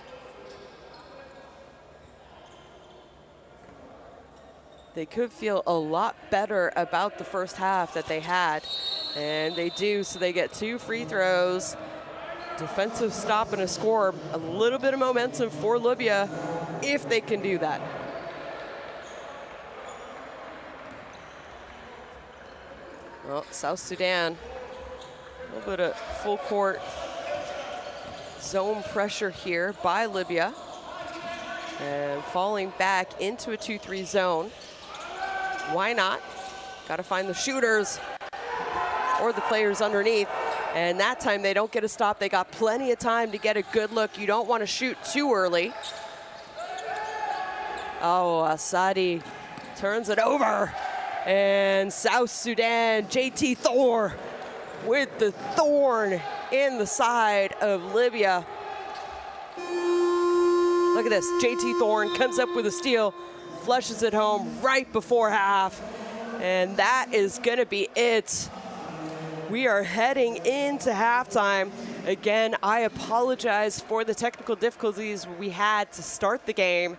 They could feel a lot better about the first half that they had, and they do, so they get 2 free throws. Defensive stop and a score, a little bit of momentum for Libya if they can do that. Well, South Sudan, a little bit of full court zone pressure here by Libya. And falling back into a 2-3 zone. Why not? Got to find the shooters or the players underneath. And that time they don't get a stop. They got plenty of time to get a good look. You don't want to shoot too early. Oh, Asadi turns it over. And South Sudan, JT Thor with the thorn in the side of Libya. Look at this, JT Thorn comes up with a steal, flushes it home right before half. And that is gonna be it. We are heading into halftime. Again, I apologize for the technical difficulties we had to start the game.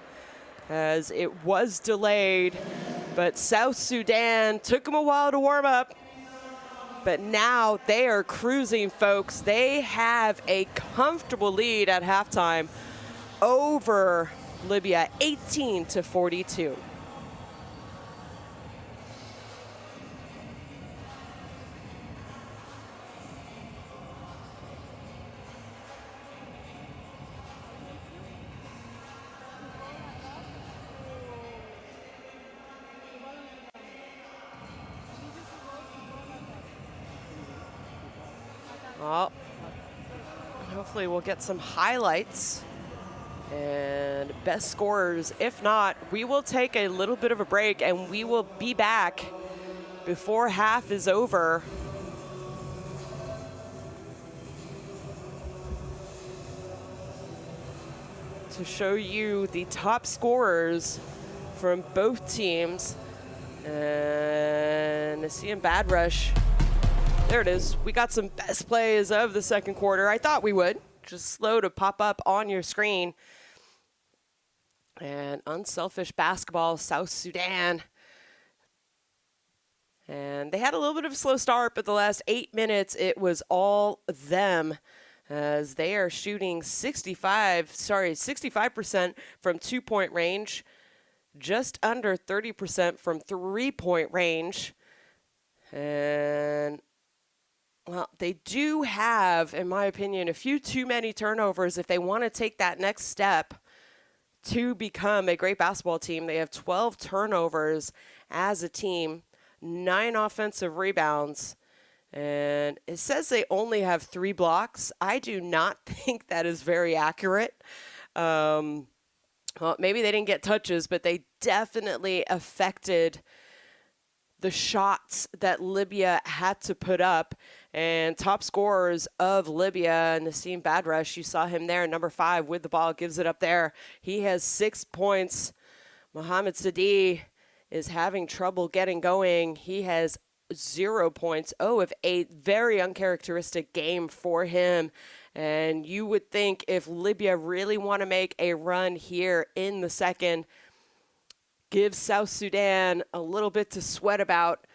as it was delayed, but South Sudan took them a while to warm up. But now they are cruising, folks. They have a comfortable lead at halftime over Libya, 18-42. Well, hopefully we'll get some highlights and best scorers. If not, we will take a little bit of a break and we will be back before half is over. To show you the top scorers from both teams. And Nassim Badrush. There it is. We got some best plays of the second quarter. I thought we would. Just slow to pop up on your screen. And Unselfish Basketball, South Sudan. And they had a little bit of a slow start, but the last 8 minutes, it was all them, as they are shooting 65% from two-point range, just under 30% from three-point range. And well, they do have, in my opinion, a few too many turnovers if they want to take that next step to become a great basketball team. They have 12 turnovers as a team, 9 offensive rebounds, and it says they only have 3 blocks. I do not think that is very accurate. Well, maybe they didn't get touches, but they definitely affected the shots that Libya had to put up. And top scorers of Libya, Nassim Badrush, you saw him there, number 5 with the ball, gives it up there. He has 6 points. Mohamed Sadi is having trouble getting going. He has 0 points, 0 of 8. Very uncharacteristic game for him. And you would think if Libya really want to make a run here in the second, give South Sudan a little bit to sweat about,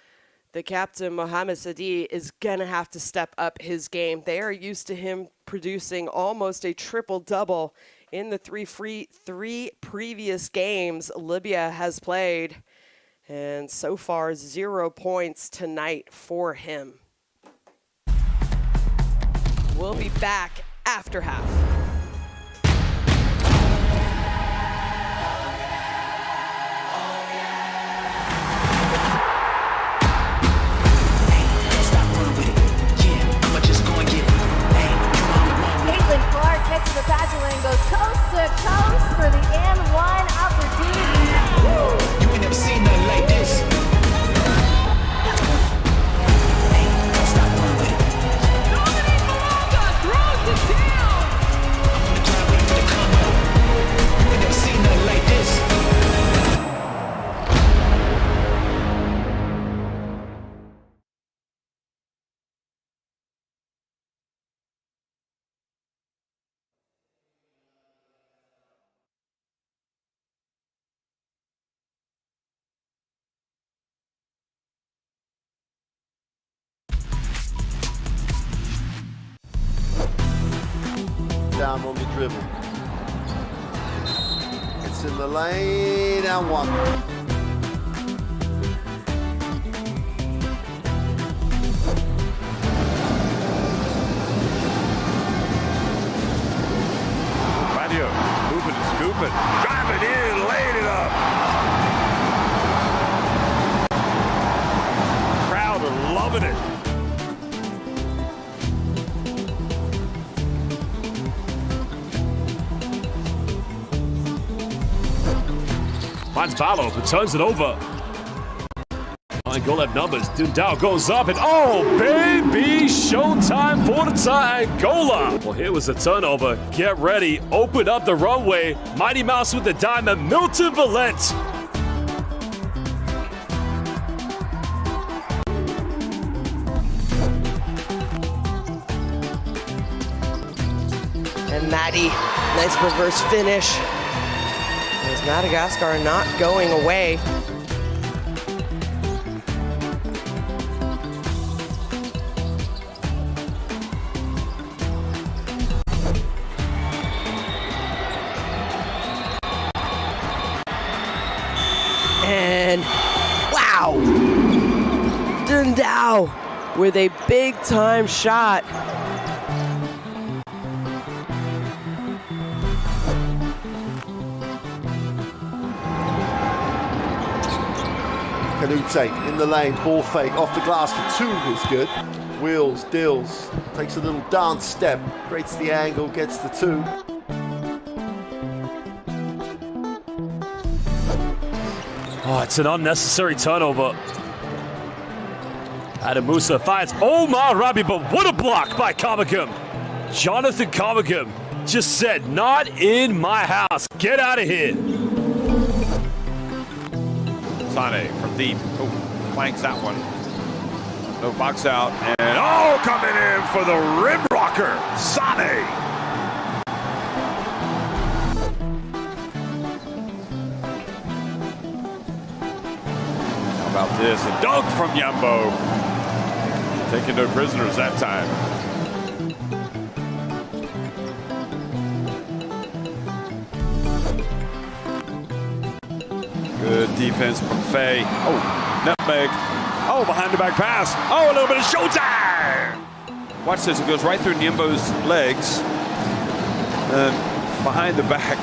the captain, Mohamed Sadi, is going to have to step up his game. They are used to him producing almost a triple-double in the three previous games Libya has played. And so far, 0 points tonight for him. We'll be back after half. Gets to the passing lane, goes coast to coast for the and one opportunity. Woo! You ain't never seen nothing like this. Hey, don't stop running with it. Dominic Malonga throws it down. I'm gonna drive with it to come out. You ain't never seen nothing like this. Down on the dribble. It's in the lane and one. Radio, moving and scooping, driving in, laying it up. Crowd are loving it. Finds Ballo, but turns it over. Angola numbers. Dundao goes up and oh, baby, showtime for the Angola. Well, here was the turnover. Get ready. Open up the runway. Mighty Mouse with the diamond. Milton Valent. And Maddie, nice reverse finish. As Madagascar not going away. And wow, Dundao with a big time shot. Kanute in the lane, ball fake, off the glass for two is good. Wheels, deals, takes a little dance step, creates the angle, gets the two. Oh, it's an unnecessary turnover. Adam Musa finds Omar Rabi, but what a block by Kamagum. Jonathan Kamagum just said, not in my house. Get out of here. Sane from deep. Oh, flanks that one. No box out. And oh, coming in for the rim rocker. Sane. How about this? A dunk from Yambo. Taking no prisoners that time. Good defense from Faye. Oh, nutmeg. Oh, behind the back pass. Oh, a little bit of showtime. Watch this. It goes right through Nyembo's legs. And behind the back.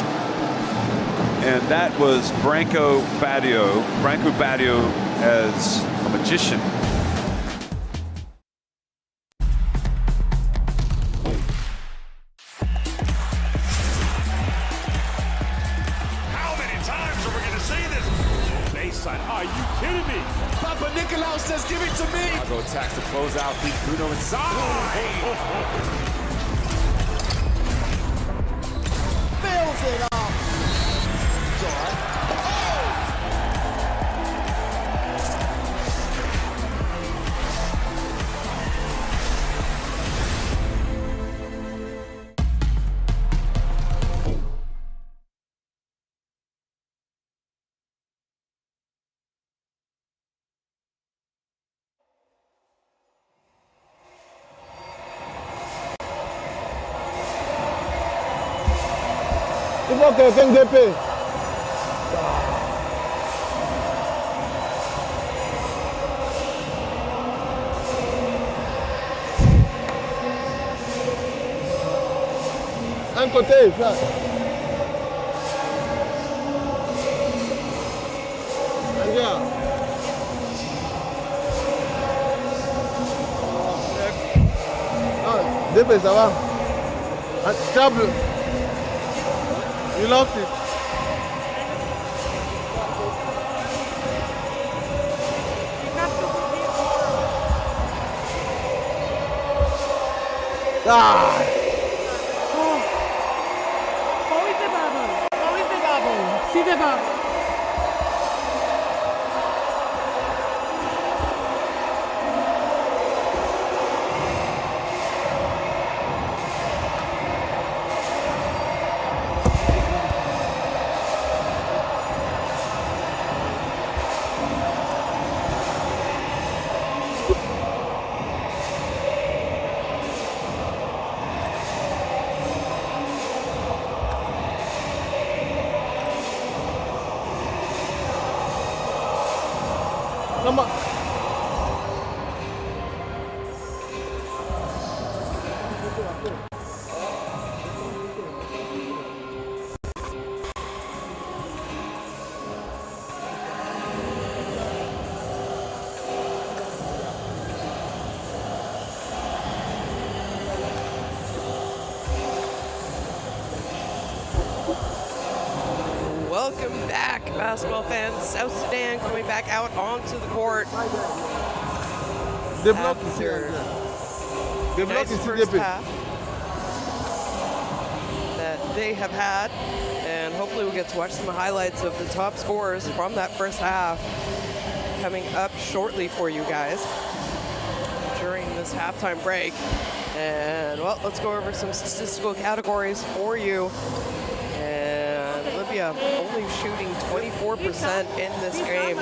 And that was Branco Badio. Branco Badio as a magician. Are you kidding me? Papa Nicolau says, give it to me. Chicago attacks to close out. Beat Bruno inside. Fills it off. It's all right. Il faut que 5 DP. Un côté, ça. Regarde. Ah, DP, ça va. Stable. You lost it. Ah! How is the bubble? How is the bubble? See the bubble. Come on. Welcome back, basketball fans. South Sudan coming back out onto the court. The block is After here. The block nice is first here. half that they have had, and hopefully we'll get to watch some highlights of the top scorers from that first half coming up shortly for you guys during this halftime break. And well, let's go over some statistical categories for you. And And Libya only shooting 24% in this game.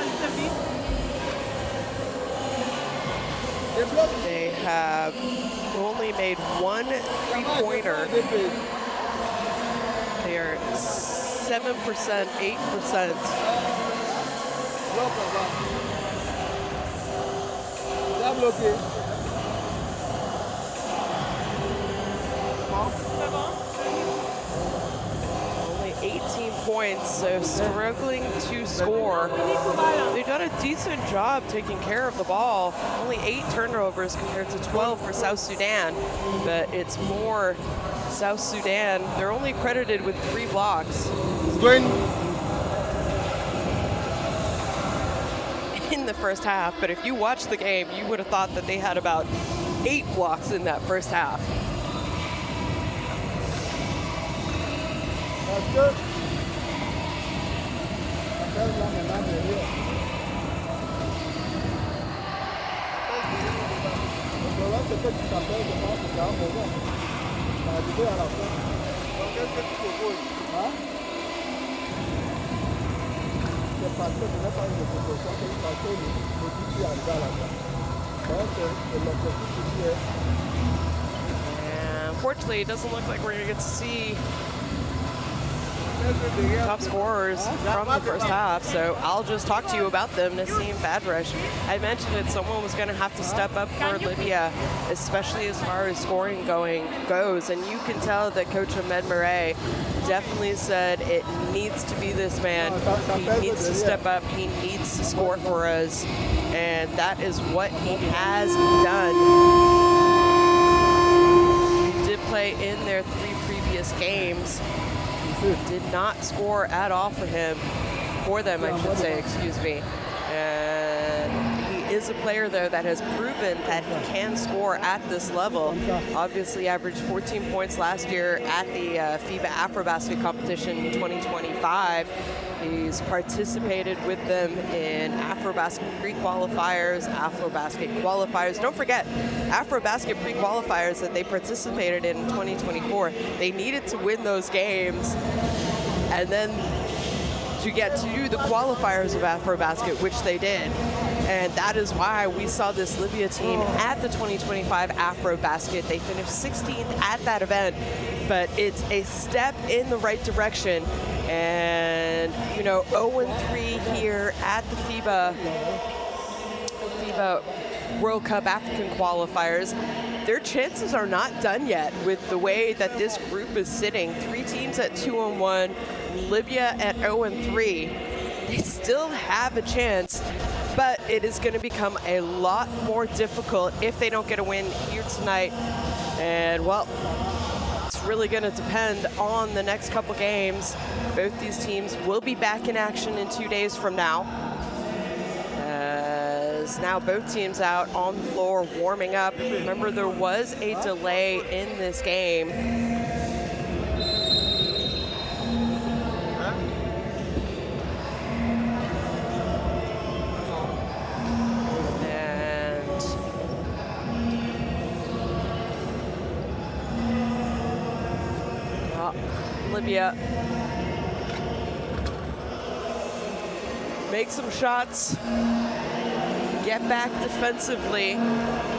They have only made one three-pointer. They are 7%, 8%. Only 18 points, so struggling to score. They've done a decent job taking care of the ball. Only 8 turnovers compared to 12 for South Sudan, but it's more South Sudan. They're only credited with 3 blocks. In the first half, but if you watched the game, you would have thought that they had about 8 blocks in that first half. That's good. And unfortunately, it doesn't look like we're going to get to see top scorers from the first half, so I'll just talk to you about them. Nassim Badrush, I mentioned that someone was going to have to step up for Libya, especially as far as scoring goes, and you can tell that Coach Ahmed Murray definitely said it needs to be this man. He needs to step up, he needs to score for us, and that is what he has done. He did play in their 3 previous games. Did not score at all for them, I should say, excuse me. And he is a player, though, that has proven that he can score at this level. Obviously averaged 14 points last year at the FIBA AfroBasket competition in 2025. He's participated with them in AfroBasket pre-qualifiers, AfroBasket qualifiers. Don't forget, AfroBasket pre-qualifiers that they participated in 2024, they needed to win those games and then to get to the qualifiers of AfroBasket, which they did. And that is why we saw this Libya team at the 2025 AfroBasket. They finished 16th at that event, but it's a step in the right direction. And, you know, 0-3 here at the FIBA World Cup African qualifiers. Their chances are not done yet with the way that this group is sitting. 3 teams at 2-1, Libya at 0-3. They still have a chance, but it is going to become a lot more difficult if they don't get a win here tonight. And, well, it's really going to depend on the next couple games. Both these teams will be back in action in 2 days from now. As now both teams out on the floor warming up. Remember, there was a delay in this game. Libya make some shots, get back defensively,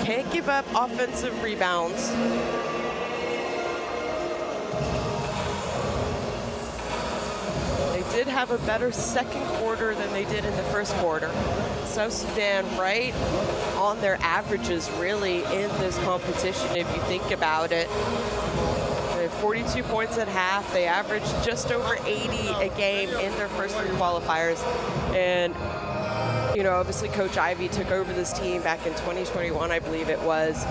can't give up offensive rebounds. They did have a better second quarter than they did in the first quarter. South Sudan right on their averages really in this competition if you think about it. 42 points at half. They averaged just over 80 a game in their first 3 qualifiers. And, you know, obviously Coach Ivey took over this team back in 2021, I believe it was.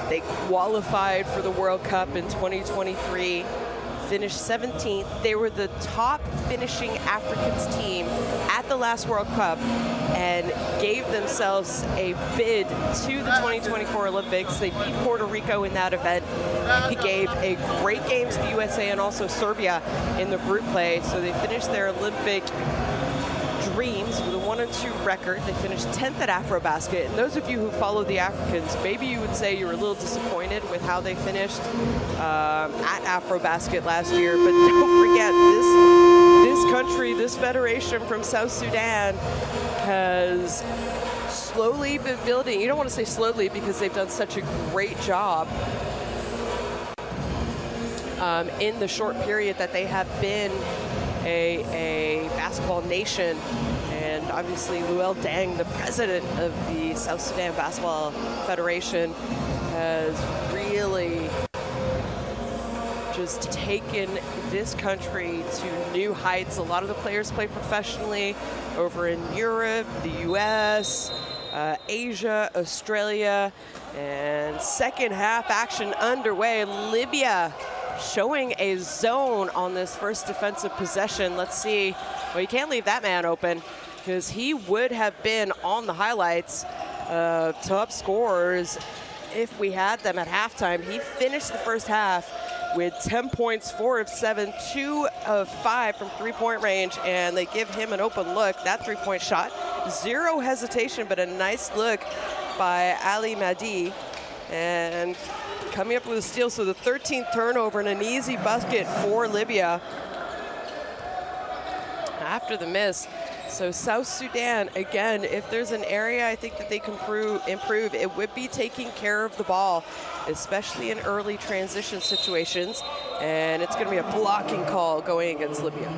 They qualified for the World Cup in 2023, finished 17th. They were the top finishing Africans team at the last World Cup and gave themselves a bid to the 2024 Olympics. They beat Puerto Rico in that event. He gave a great game to the USA and also Serbia in the group play. So they finished their Olympic dreams with a 1-2 record. They finished 10th at AfroBasket. And those of you who follow the Africans, maybe you would say you were a little disappointed with how they finished at AfroBasket last year. But don't forget, this this country, this federation from South Sudan has slowly been building. You don't want to say slowly because they've done such a great job in the short period that they have been a basketball nation. And obviously Luel Deng, the president of the South Sudan Basketball Federation, has really just taken this country to new heights. A lot of the players play professionally over in Europe, the US, Asia, Australia, and second half action underway. Libya showing a zone on this first defensive possession. Let's see. Well, you can't leave that man open because he would have been on the highlights top scorers if we had them at halftime. He finished the first half with 10 points, 4 of 7, 2 of 5 from three-point range, and they give him an open look. That three-point shot, zero hesitation, but a nice look by Ali Mahdi, and coming up with a steal. So the 13th turnover and an easy basket for Libya after the miss. So South Sudan, again, if there's an area I think that they can improve, it would be taking care of the ball, especially in early transition situations. And it's going to be a blocking call going against Libya.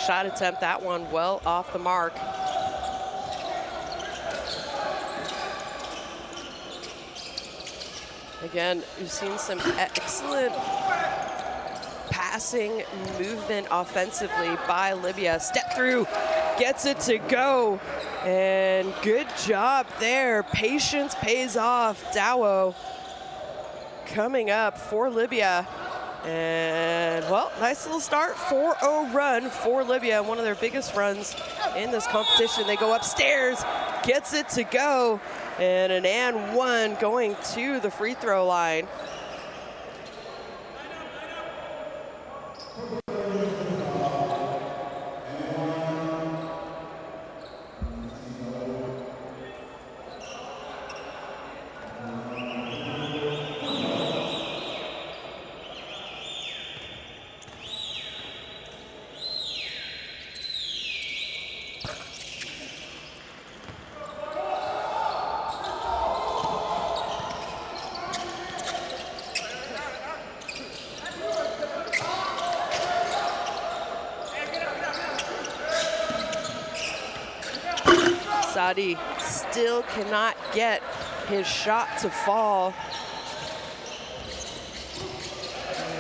Shot attempt, that one well off the mark. Again, we've seen some excellent passing movement offensively by Libya. Step through, gets it to go, and good job there. Patience pays off. Dawo coming up for Libya. And, well, nice little start, 4-0 run for Libya, one of their biggest runs in this competition. They go upstairs, gets it to go, and an and one going to the free throw line. Sadi still cannot get his shot to fall,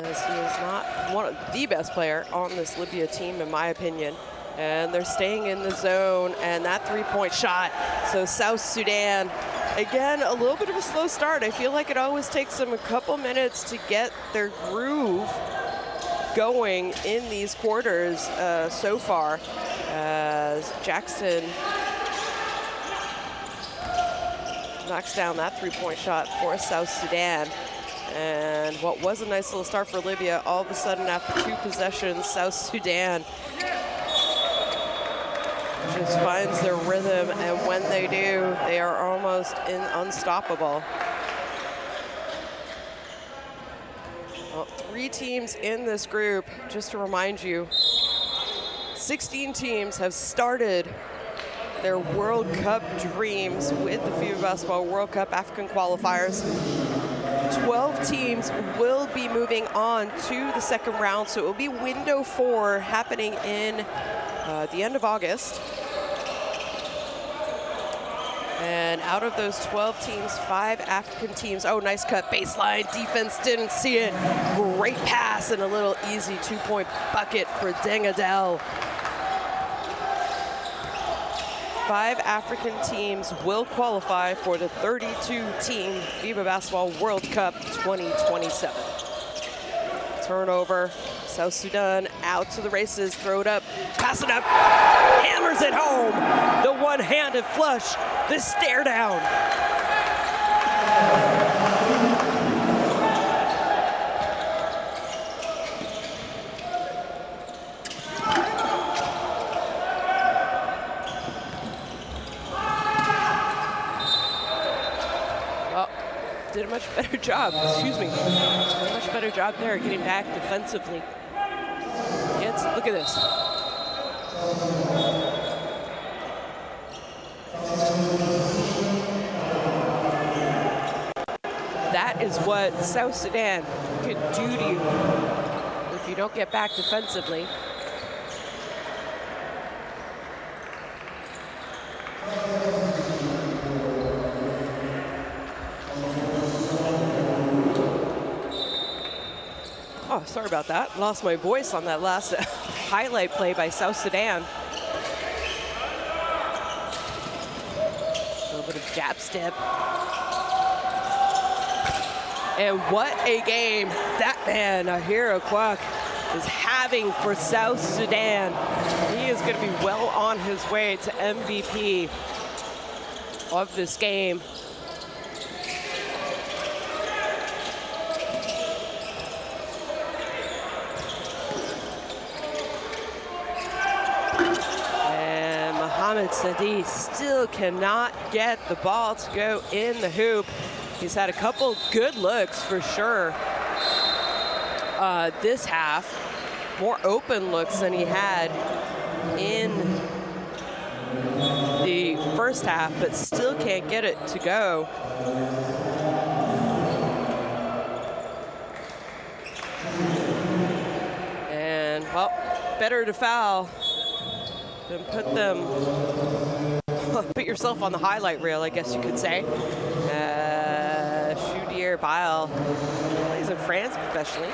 as he is not one of the best player on this Libya team, in my opinion. And they're staying in the zone, and that three-point shot. So South Sudan, again, a little bit of a slow start. I feel like it always takes them a couple minutes to get their groove going in these quarters so far, as Jackson knocks down that three-point shot for South Sudan. And what was a nice little start for Libya, all of a sudden after 2 possessions, South Sudan just finds their rhythm, and when they do, they are almost unstoppable. Well, 3 teams in this group, just to remind you, 16 teams have started their World Cup dreams with the FIBA Basketball World Cup African Qualifiers. 12 teams will be moving on to the second round, so it will be window 4 happening in the end of August. And out of those 12 teams, 5 African teams. Oh, nice cut, baseline, defense didn't see it. Great pass and a little easy 2-point bucket for Deng Adel. 5 African teams will qualify for the 32-team FIBA Basketball World Cup 2027. Turnover, South Sudan out to the races, throw it up, pass it up, hammers it home. The one-handed flush, the stare down. did a much better job, excuse me. Did a much better job there getting back defensively. Look at this. That is what South Sudan could do to you if you don't get back defensively. Oh, sorry about that. Lost my voice on that last highlight play by South Sudan. A little bit of jab step. And what a game that man, Ahira Kwak, is having for South Sudan. He is going to be well on his way to MVP of this game. And Mohamed Sadi still cannot get the ball to go in the hoop. He's had a couple good looks for sure this half. More open looks than he had in the first half, but still can't get it to go. And, well, better to foul than put yourself on the highlight reel, I guess you could say. Shudir Bile plays in France professionally.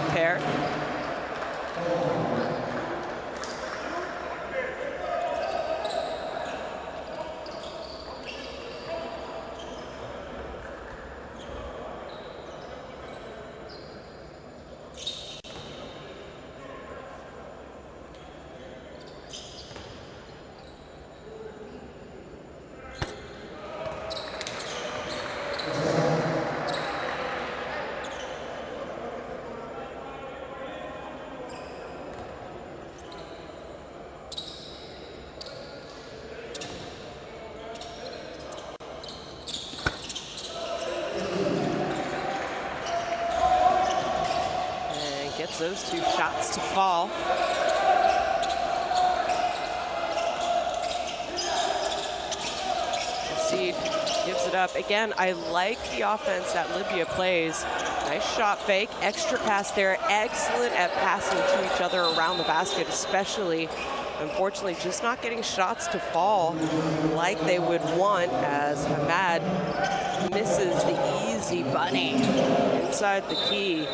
Compare. Those two shots to fall. Seed gives it up. Again, I like the offense that Libya plays. Nice shot fake, extra pass there. Excellent at passing to each other around the basket, especially. Unfortunately, just not getting shots to fall like they would want, as Hamad misses the easy bunny inside the key.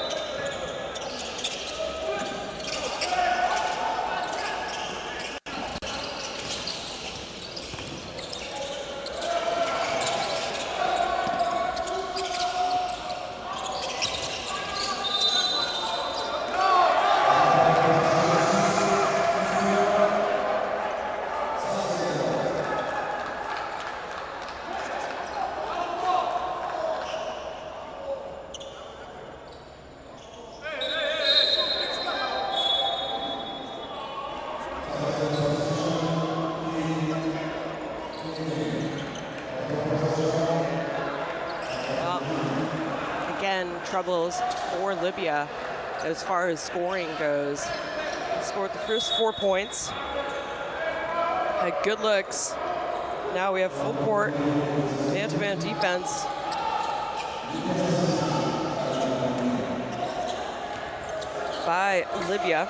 Troubles for Libya as far as scoring goes. He scored the first 4 points, had good looks. Now we have full court, man-to-man defense. By Libya.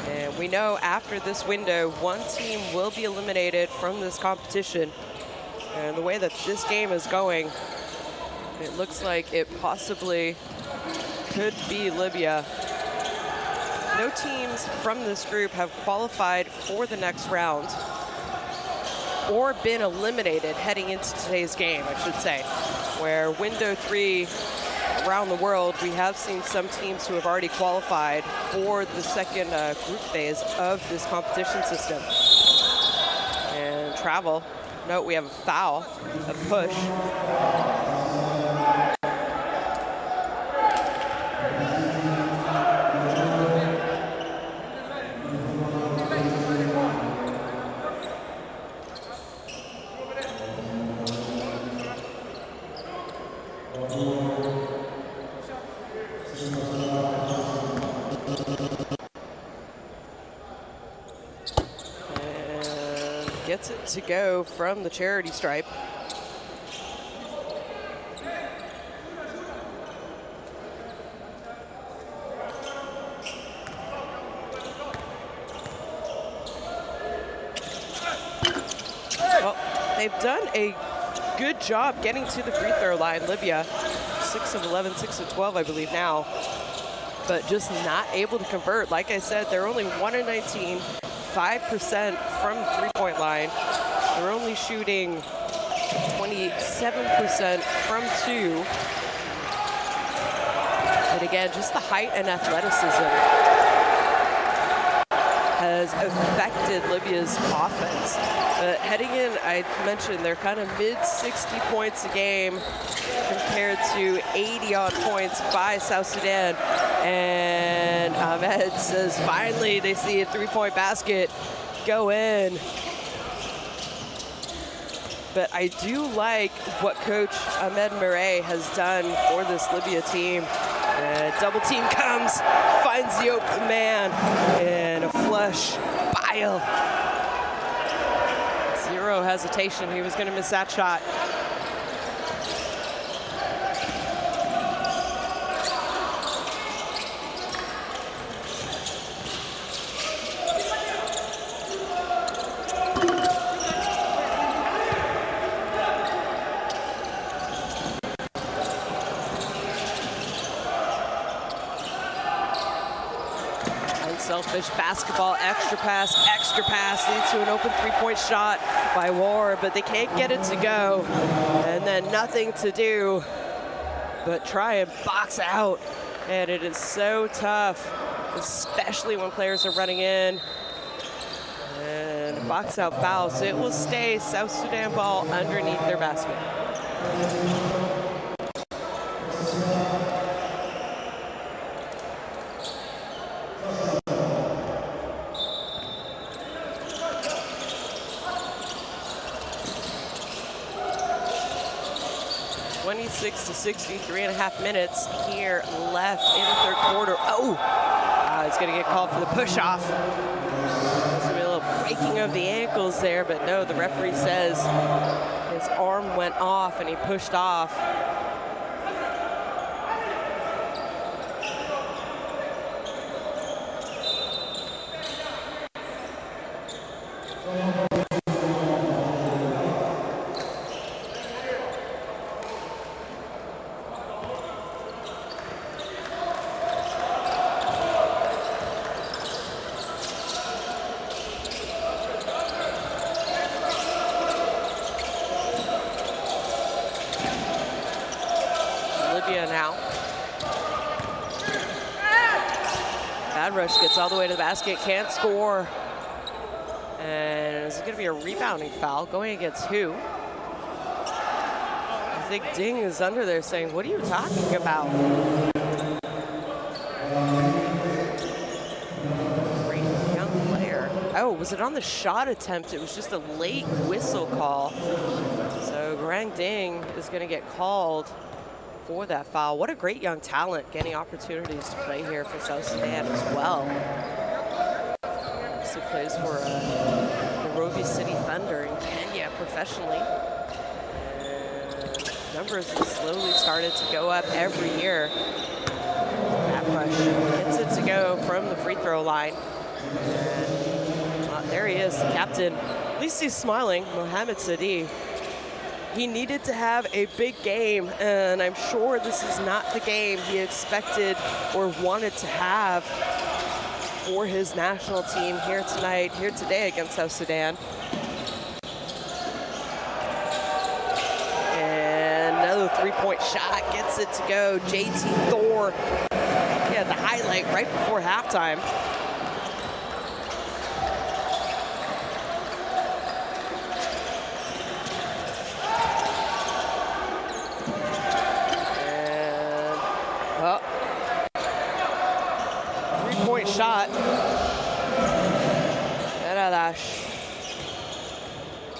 And we know after this window, one team will be eliminated from this competition. And the way that this game is going, it looks like it possibly could be Libya. No teams from this group have qualified for the next round or been eliminated heading into today's game, I should say. Where window 3 around the world, we have seen some teams who have already qualified for the second group phase of this competition system. And travel. Note we have a foul, a push. gets it to go from the charity stripe. Well, they've done a good job getting to the free throw line, Libya. 6 of 11, 6 of 12, I believe now. But just not able to convert. Like I said, they're only 1 of 19, 5% from the three-point line. They're only shooting 27% from 2. And again, just the height and athleticism has affected Libya's offense. Heading in, I mentioned they're kind of mid-60 points a game compared to 80-odd points by South Sudan. And Ahmed says finally they see a three-point basket go in. But I do like what Coach Ahmed Murray has done for this Libya team. Double team comes, finds the open man, and a flush bile. Zero hesitation, he was gonna miss that shot. Selfish basketball, extra pass leads to an open three-point shot by War, but they can't get it to go. And then nothing to do but try and box out. And it is so tough, especially when players are running in. And box out foul, so it will stay South Sudan ball underneath their basket. 26 to 60, 3.5 minutes here left in the third quarter. He's gonna get called for the push-off. There's gonna be a little breaking of the ankles there, but no, the referee says his arm went off and he pushed off. Rush gets all the way to the basket, can't score. And is it going to be a rebounding foul going against who? I think Ding is under there saying, what are you talking about? Great young player. Oh, was it on the shot attempt? It was just a late whistle call. So Grang Ding is going to get called for that foul. What a great young talent getting opportunities to play here for South Sudan as well. He plays for Nairobi City Thunder in Kenya professionally. And numbers have slowly started to go up every year. That rush gets it to go from the free throw line. And there he is, the captain. At least he's smiling, Mohamed Sadi. He needed to have a big game, and I'm sure this is not the game he expected or wanted to have for his national team here today against South Sudan. And another three-point shot gets it to go. JT Thor, he had the highlight right before halftime. Shot.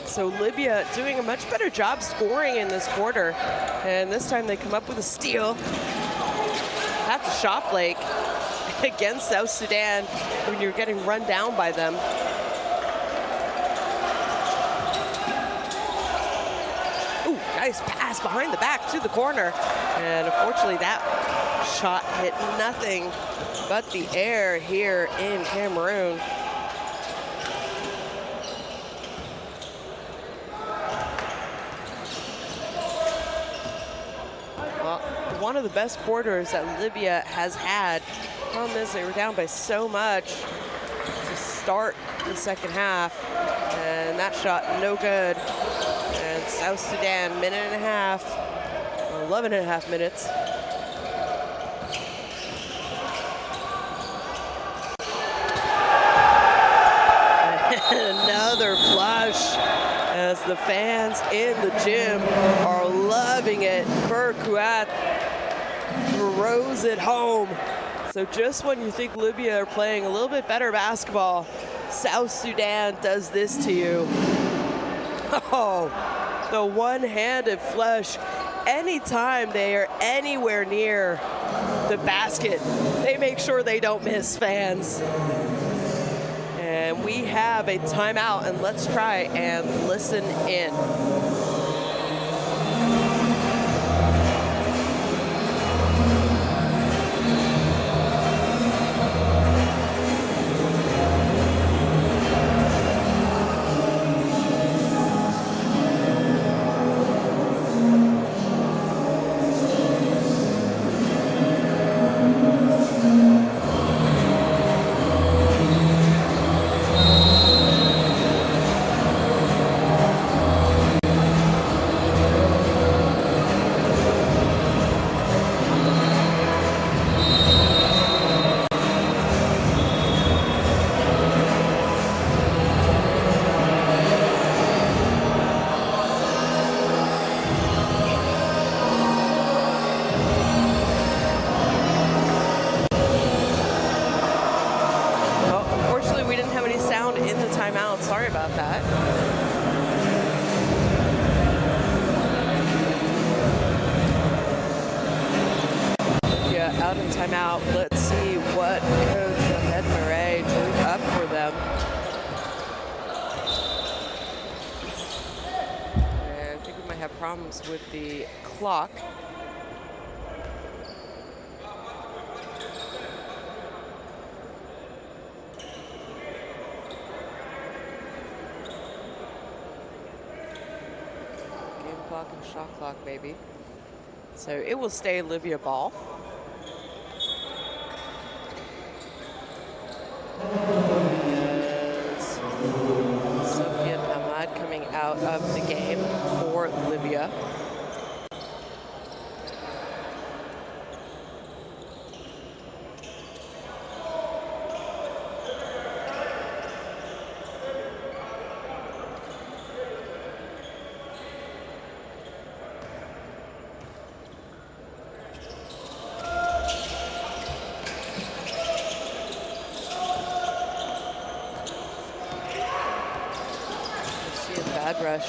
So Libya doing a much better job scoring in this quarter. And this time they come up with a steal. Have to shop Lake against South Sudan when you're getting run down by them. Nice pass behind the back to the corner. And unfortunately, that shot hit nothing but the air here in Cameroon. Well, one of the best quarters that Libya has had. Problem is they were down by so much to start the second half, and that shot no good. And South Sudan, minute and a half, 11 and a half minutes. And another flush as the fans in the gym are loving it. Burkouat throws it home. So just when you think Libya are playing a little bit better basketball, South Sudan does this to you. Oh, the one-handed flush. Anytime they are anywhere near the basket, they make sure they don't miss, fans. And we have a timeout, and let's try and listen in. Sorry about that. Yeah, out in timeout. Let's see what Coach Ahmed Murray drew up for them. And I think we might have problems with the clock. And shot clock, maybe. So it will stay Libya ball. Sofian Ahmad coming out of the game for Libya. Bad rush.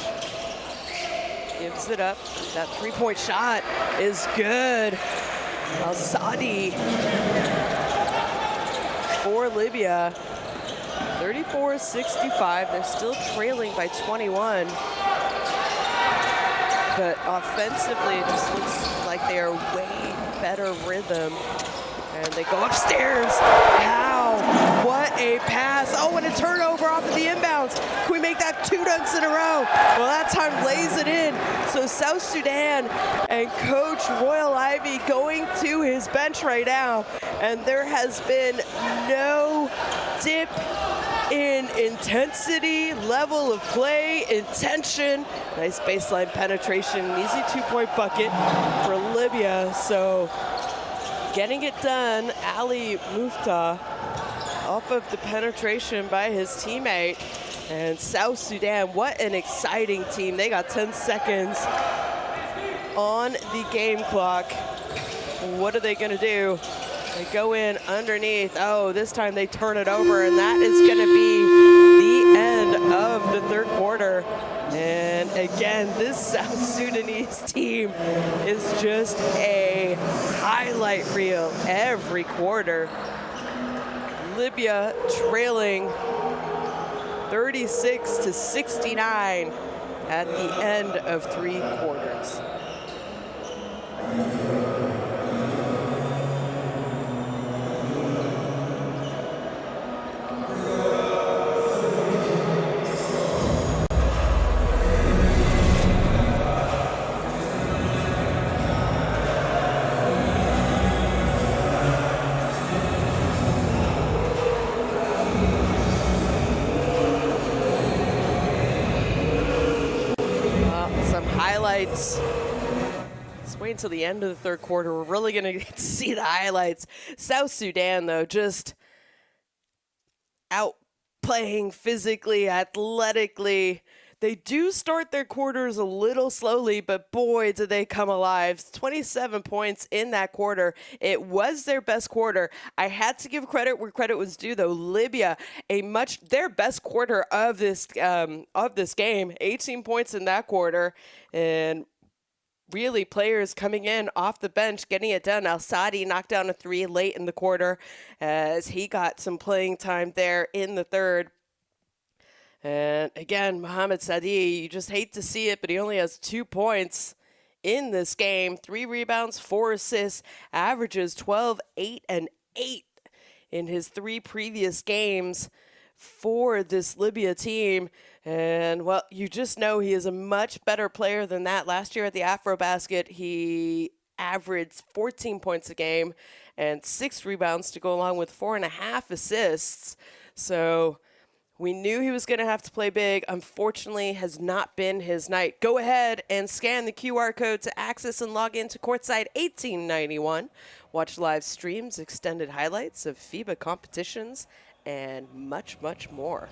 Gives it up. That three-point shot is good. Al-Sadi for Libya. 34-65. They're still trailing by 21. But offensively, it just looks like they are way better rhythm. And they go upstairs. How? What a pass. Oh, and a turnover off of the inbounds. Can we make that 2 dunks in a row? Well, that time lays it in. So South Sudan and Coach Royal Ivy going to his bench right now. And there has been no dip in intensity, level of play, intention. Nice baseline penetration, an easy 2-point bucket for Libya. So getting it done, Ali Mufta off of the penetration by his teammate. And South Sudan, what an exciting team. They got 10 seconds on the game clock. What are they gonna do? They go in underneath. Oh, this time they turn it over, and that is gonna be the end of the third quarter. And again, this South Sudanese team is just a highlight reel every quarter. Libya trailing 36-69. at the end of 3 quarters. Let's wait until the end of the 3rd quarter. We're really going to get to see the highlights. South Sudan, though, just outplaying physically, athletically. They do start their quarters a little slowly, but boy, did they come alive. 27 points in that quarter. It was their best quarter. I had to give credit where credit was due, though. Libya, their best quarter of this game. 18 points in that quarter, and really players coming in off the bench, getting it done. Al-Sadi knocked down a 3 late in the quarter as he got some playing time there in the 3rd. And again, Mohamed Sadi, you just hate to see it, but he only has 2 points in this game. 3 rebounds, 4 assists, averages 12, 8, and 8 in his 3 previous games for this Libya team. And, well, you just know he is a much better player than that. Last year at the Afrobasket, he averaged 14 points a game and 6 rebounds to go along with 4.5 assists. So we knew he was going to have to play big. Unfortunately, has not been his night. Go ahead and scan the QR code to access and log into Courtside 1891. Watch live streams, extended highlights of FIBA competitions, and much, much more.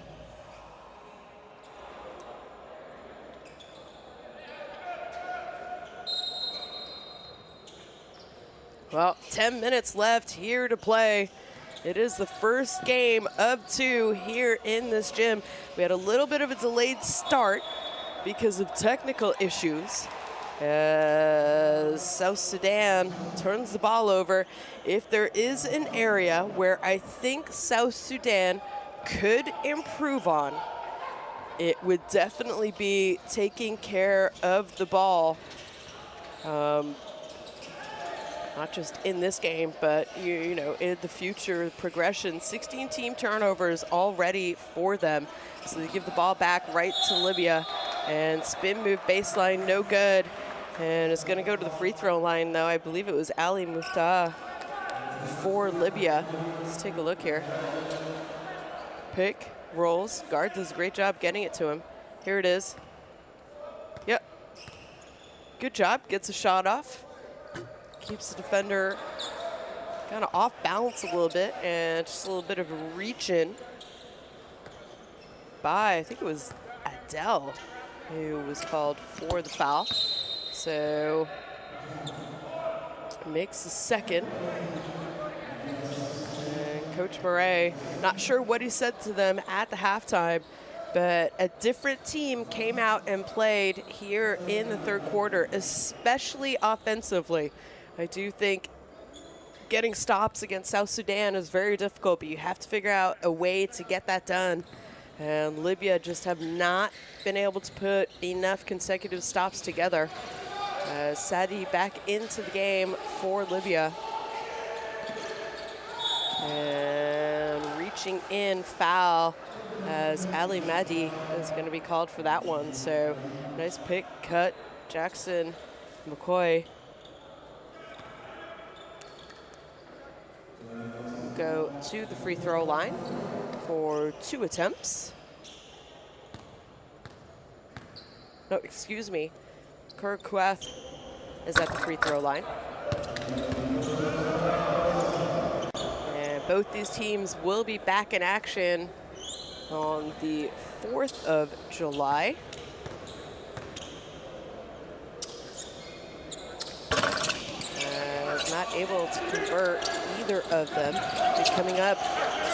Well, 10 minutes left here to play. It is the first game of 2 here in this gym. We had a little bit of a delayed start because of technical issues as South Sudan turns the ball over. If there is an area where I think South Sudan could improve on, it would definitely be taking care of the ball. Not just in this game, but you know, in the future progression. 16 team turnovers already for them. So they give the ball back right to Libya, and spin move baseline, no good. And it's going to go to the free throw line, though. I believe it was Ali Muftah for Libya. Let's take a look here. Pick, rolls, guard does a great job getting it to him. Here it is. Yep. Good job, gets a shot off. Keeps the defender kind of off balance a little bit, and just a little bit of a reach in by, I think it was Adele who was called for the foul. So makes a second. And Coach Murray, not sure what he said to them at the halftime, but a different team came out and played here in the 3rd quarter, especially offensively. I do think getting stops against South Sudan is very difficult, but you have to figure out a way to get that done. And Libya just have not been able to put enough consecutive stops together. Sadi back into the game for Libya. And reaching in foul as Ali Mahdi is going to be called for that one. So nice pick, cut, Jackson McCoy. Go to the free throw line for 2 attempts. No, excuse me. Kurkweth is at the free throw line. And both these teams will be back in action on the 4th of July. Not able to convert either of them. He's coming up,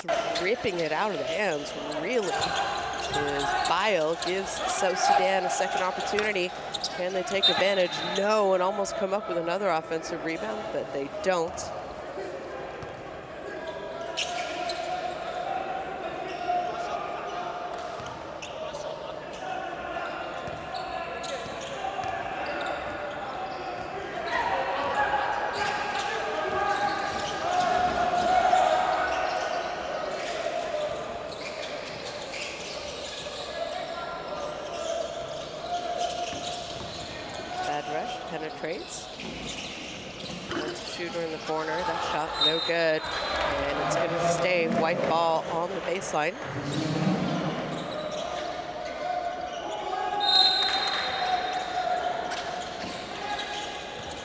just ripping it out of the hands, really. As Bile gives South Sudan a second opportunity. Can they take advantage? No, and almost come up with another offensive rebound, but they don't. penetrates. Shooter in the corner. That shot no good. And it's going to stay white ball on the baseline.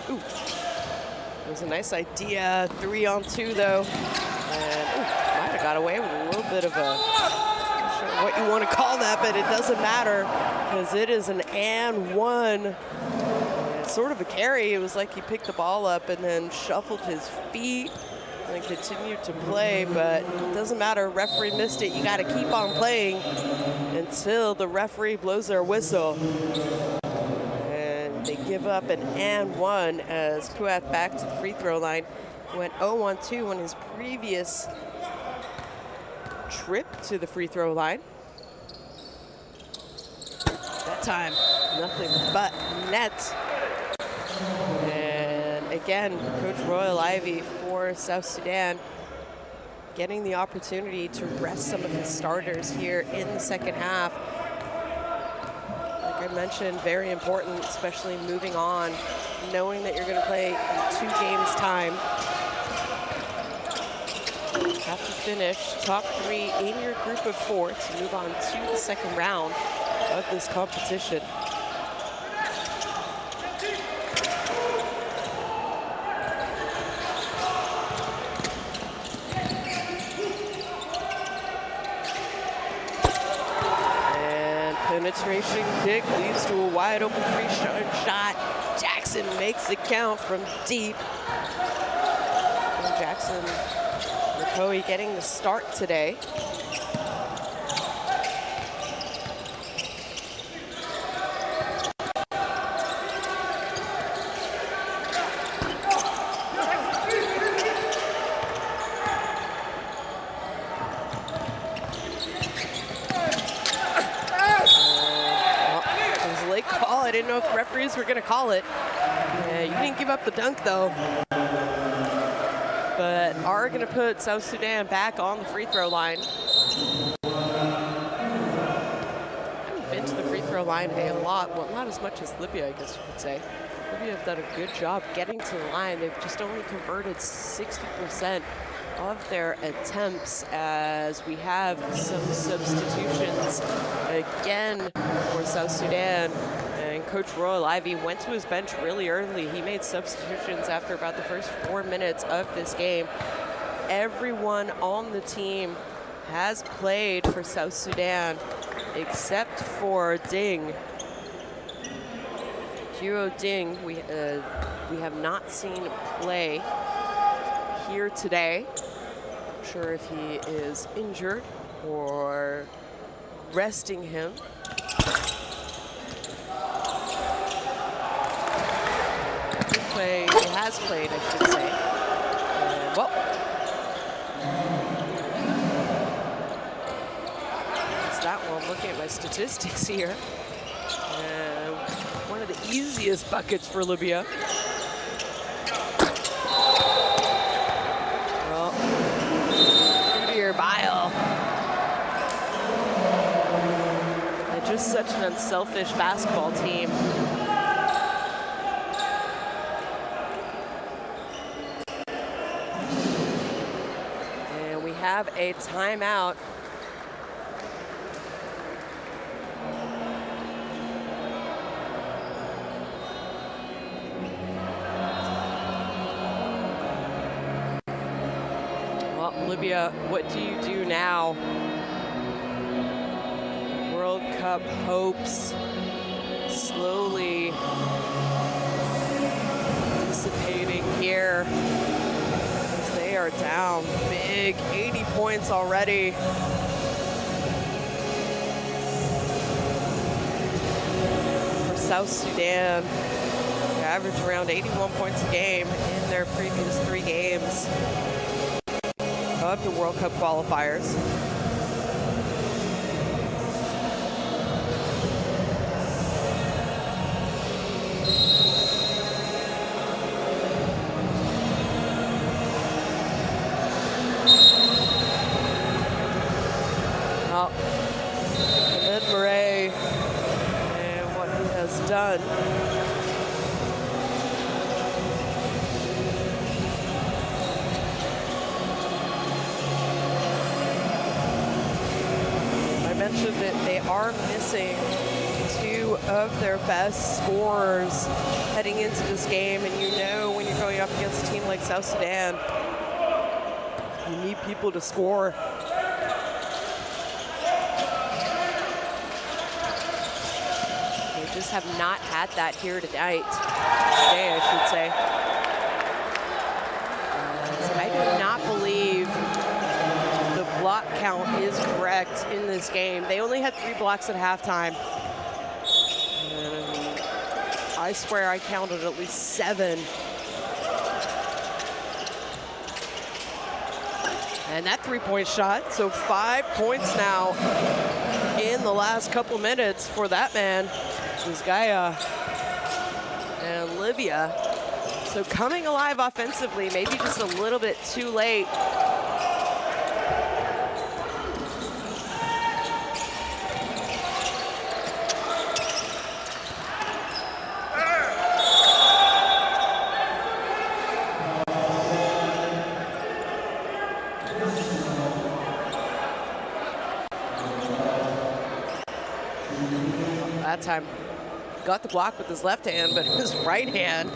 Ooh. It was a nice idea. 3-on-2 though. And might have got away with a little bit of a, not sure what you want to call that, but it doesn't matter because it is an and one. Sort of a carry. It was like he picked the ball up and then shuffled his feet and continued to play, but it doesn't matter. Referee missed it. You got to keep on playing until the referee blows their whistle. And they give up an and one as Kuath back to the free throw line. Went 0-on-2 on his previous trip to the free throw line. That time, nothing but net. And again, Coach Royal Ivy for South Sudan getting the opportunity to rest some of his starters here in the second half. Like I mentioned, very important, especially moving on, knowing that you're going to play in 2 games' time. You have to finish top 3 in your group of 4 to move on to the second round of this competition. Penetration kick leads to a wide open 3-shot. Jackson makes it count from deep. And Jackson McCoy getting the start today. I didn't know if the referees were going to call it. You didn't give up the dunk, though. But are going to put South Sudan back on the free throw line. I haven't been to the free throw line a lot. Well, not as much as Libya, I guess you could say. Libya have done a good job getting to the line. They've just only converted 60% of their attempts, as we have some substitutions again for South Sudan. And Coach Royal Ivy went to his bench really early. He made substitutions after about the first 4 minutes of this game. Everyone on the team has played for South Sudan except for Ding. Hero Ding, we have not seen play here today. Not sure if he is injured or resting him. He has played, I should say. Well, it's that one. I'm looking at my statistics here. One of the easiest buckets for Libya. Well, Rudier Bile. They're just such an unselfish basketball team. Have a timeout. Well, Libya, what do you do now? World Cup hopes slowly dissipating here. They are down big, 80 points already. For South Sudan, they average around 81 points a game in their previous 3 games of the World Cup qualifiers. Ed Murray and what he has done mentioned that they are missing two of their best scorers heading into this game, and you know when you're going up against a team like South Sudan, you need people to score. They just have not had that here today, I should say. I do not believe the block count is correct in this game. They only had 3 blocks at halftime. And I swear I counted at least 7. And that 3-point shot, so 5 points now in the last couple minutes for that man, Gaia and Libya. So coming alive offensively, maybe just a little bit too late. That time, got the block with his left hand, but his right hand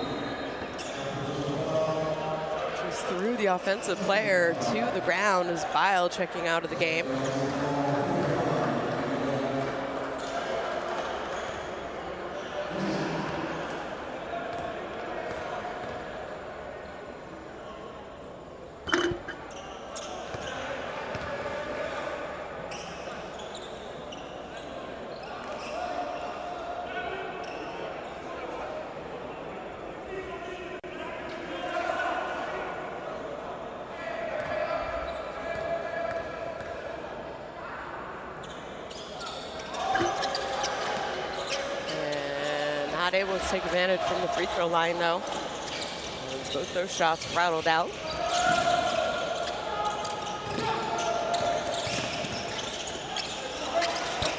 just threw the offensive player to the ground as Bile checking out of the game. Not able to take advantage from the free throw line though. And both those shots rattled out.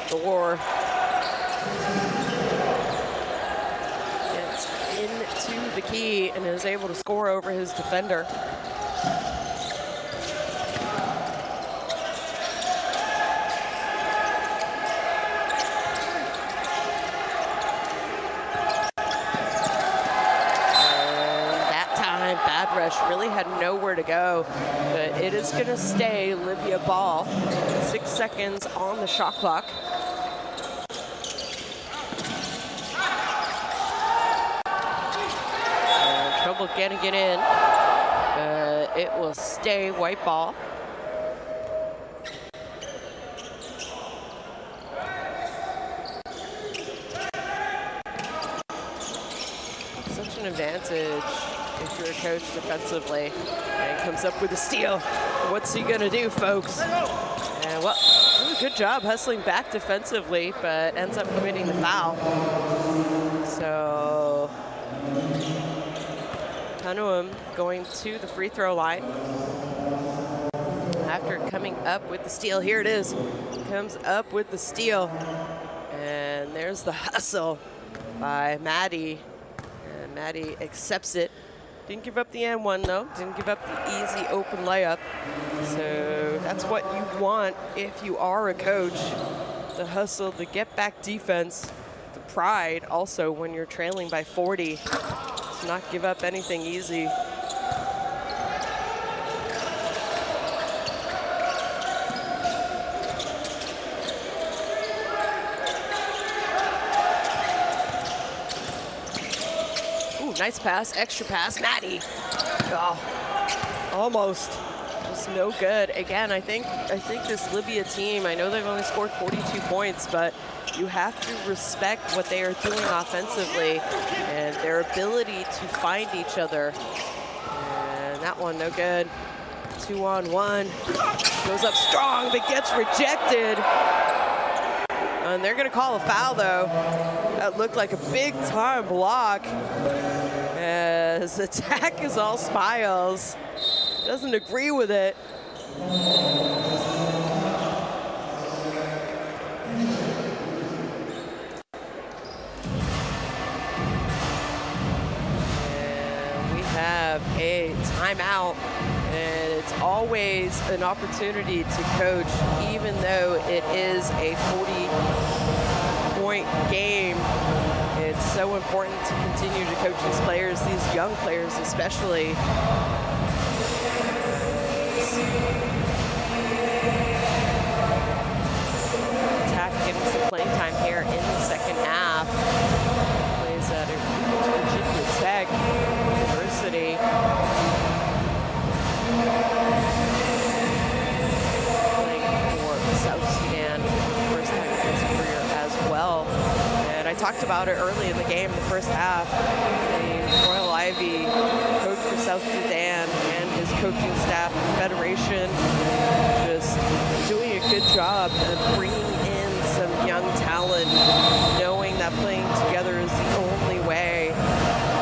Thor gets into the key and is able to score over his defender. Really had nowhere to go, but it is going to stay Libya ball. 6 seconds on the shot clock. And trouble getting it in, but it will stay white ball. Such an advantage if you're a coach defensively, and comes up with a steal. What's he gonna do, folks? And well, does a good job hustling back defensively, but ends up committing the foul. So Tanuam going to the free throw line after coming up with the steal. Here it is, comes up with the steal, and there's the hustle by Maddie, and Maddie accepts it. Didn't give up the and one though, didn't give up the easy open layup. So that's what you want if you are a coach. The hustle, the get back defense, the pride also when you're trailing by 40. To not give up anything easy. Nice pass, extra pass, Maddie. Oh, almost, just no good. Again, I think this Libya team, I know they've only scored 42 points, but you have to respect what they are doing offensively and their ability to find each other. And that one, no good. 2-on-1, goes up strong, but gets rejected. And they're gonna call a foul though. That looked like a big time block. As attack is all smiles. Doesn't agree with it. And we have a timeout. And it's always an opportunity to coach, even though it is a 40-point game. It's so important to continue to coach these players, these young players especially. Attack getting some playing time here in the second half. Plays at Virginia Tech University. Playing for South Sudan for the first time in his career as well. And I talked about it early in the game, the first half. The Royal Ivy coach for South Sudan and his coaching staff and federation just doing a good job of bringing in some young talent, knowing that playing together is the only way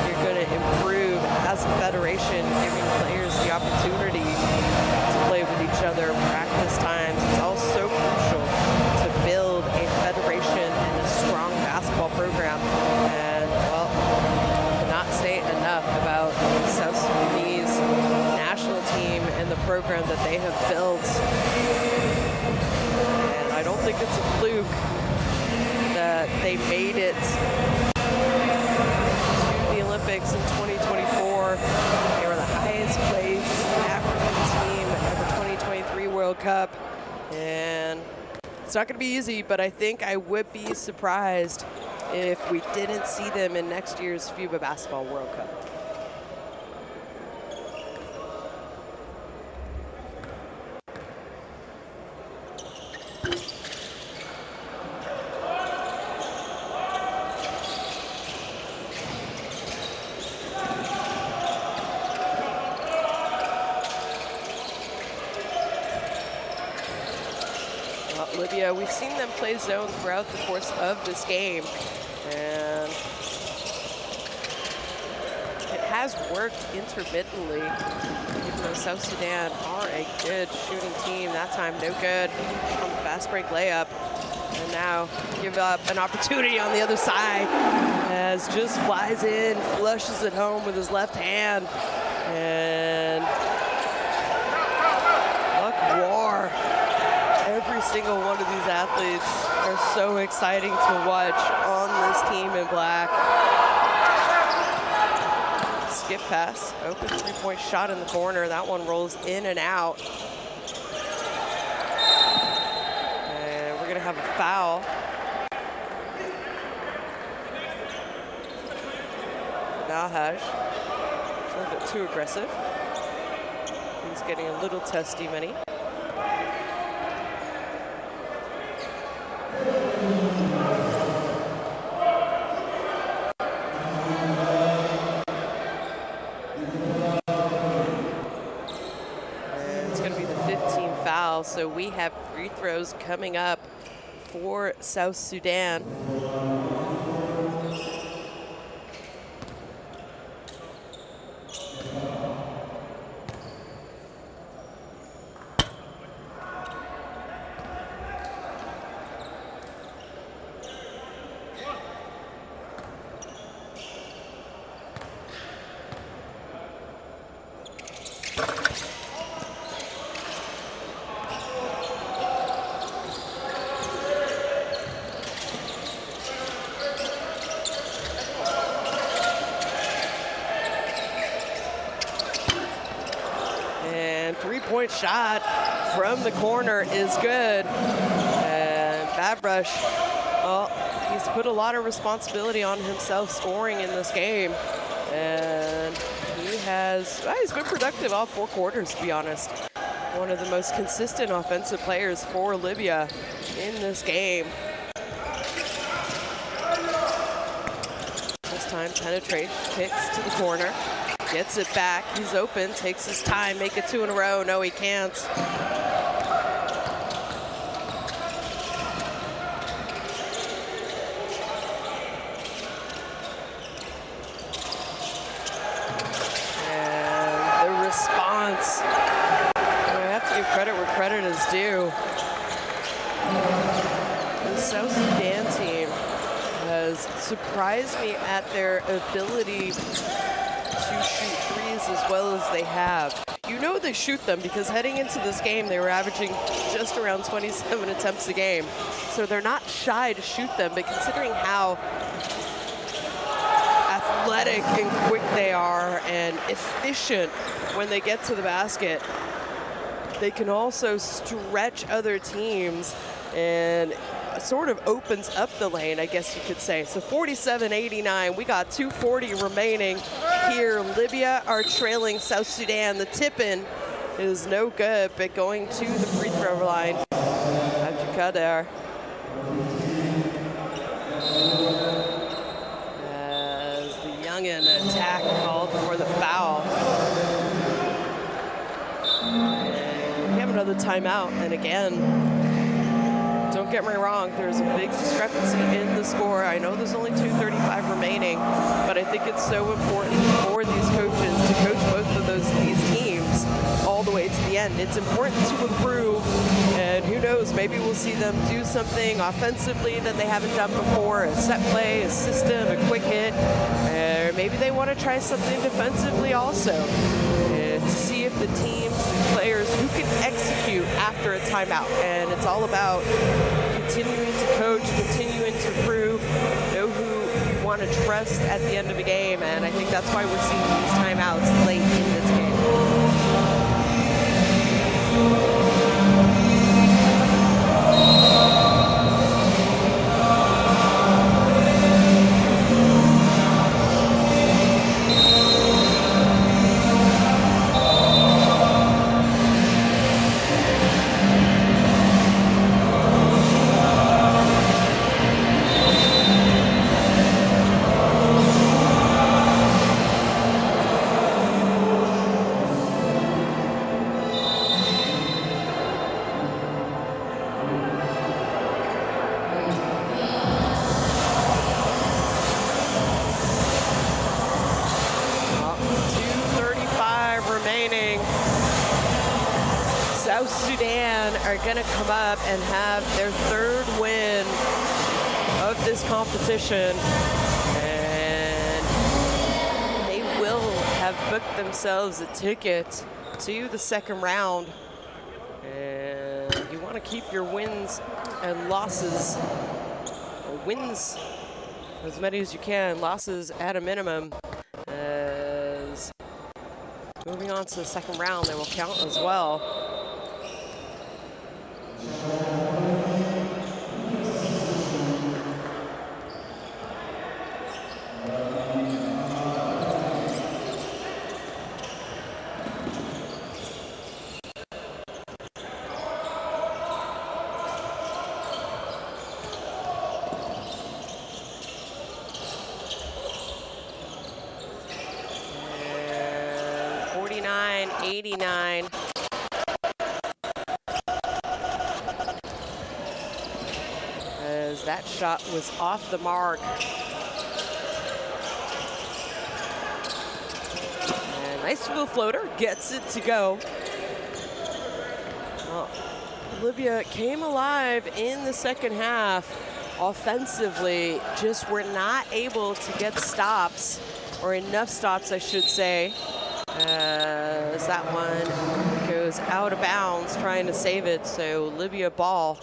you're going to improve as a federation, giving players the opportunity to play with each other, practice times. It's all so crucial to build a federation and a strong basketball program. And, well, I cannot say enough about the South Sudanese national team and the program that they have built. And I don't think it's a fluke that they made it to the Olympics in 2024. They were the highest placed African team at the 2023 World Cup. And it's not going to be easy, but I think I would be surprised if we didn't see them in next year's FIBA Basketball World Cup. Libya, we've seen them play zone throughout the course of this game, and it has worked intermittently, even though South Sudan are a good shooting team. That time, no good on the fast break layup. And now give up an opportunity on the other side as just flies in, flushes it home with his left hand, and luck war. Every single one of these athletes are so exciting to watch on this team in black. Skip pass, open three-point shot in the corner. That one rolls in and out. And we're gonna have a foul. Nahaj, a little bit too aggressive. He's getting a little testy, Minnie. So we have free throws coming up for South Sudan. Three-point shot from the corner is good. And Bad Rush, well, he's put a lot of responsibility on himself scoring in this game. And he's been productive all four quarters, to be honest. One of the most consistent offensive players for Libya in this game. This time penetrates, kicks to the corner. Gets it back, he's open, takes his time, make it two in a row. No, he can't. And the response. I have to give credit where credit is due. The South Sudan team has surprised me at their ability to shoot threes as well as they have. you know they shoot them because heading into this game, they were averaging just around 27 attempts a game. So they're not shy to shoot them, but considering how athletic and quick they are and efficient when they get to the basket, they can also stretch other teams and sort of opens up the lane, I guess you could say. So 47-89, we got 2:40 remaining here. Libya are trailing South Sudan. The tip-in is no good, but going to the free throw line. Abdulkader. As the youngin attack called for the foul. And we have another timeout, and again, don't get me wrong, there's a big discrepancy in the score. I know there's only 2:35 remaining, but I think it's so important for these coaches to coach both of these teams all the way to the end. It's important to improve, and who knows, maybe we'll see them do something offensively that they haven't done before, a set play, a system, a quick hit, or maybe they want to try something defensively also, to see if the teams and players who can execute after a timeout. And it's all about continuing to coach, continuing to improve, know who you want to trust at the end of the game, and I think that's why we're seeing these timeouts late in this game. Are going to come up and have their third win of this competition, and they will have booked themselves a ticket to the second round. And you want to keep your wins and losses, or wins as many as you can, losses at a minimum, as moving on to the second round, they will count as well. And 49-89. As that shot was off the mark. And nice little floater, gets it to go. Well, Libya came alive in the second half offensively, just were not able to get stops, or enough stops, I should say, as that one goes out of bounds, trying to save it. So Libya ball.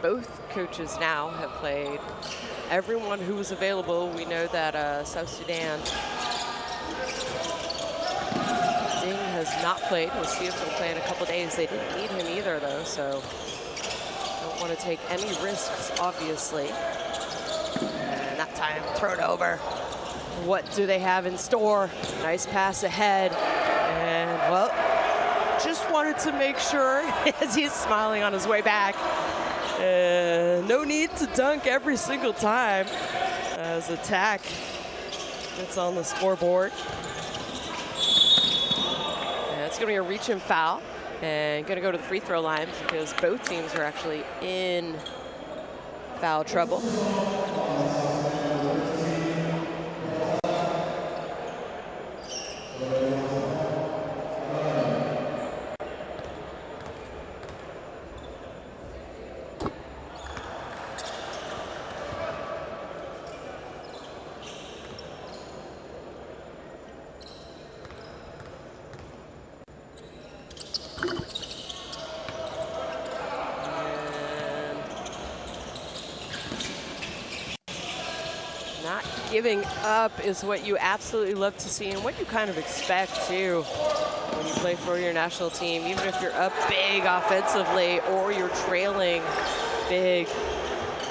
Both coaches now have played everyone who was available. We know that South Sudan, Ding has not played. We'll see if he'll play in a couple days. They didn't need him either, though, so don't want to take any risks, obviously. And that time, thrown over. What do they have in store? Nice pass ahead. And, well, just wanted to make sure as he's smiling on his way back. No need to dunk every single time as attack gets on the scoreboard. And it's going to be a reach and foul, and going to go to the free throw line because both teams are actually in foul trouble. Not giving up is what you absolutely love to see and what you kind of expect too when you play for your national team. Even if you're up big offensively or you're trailing big,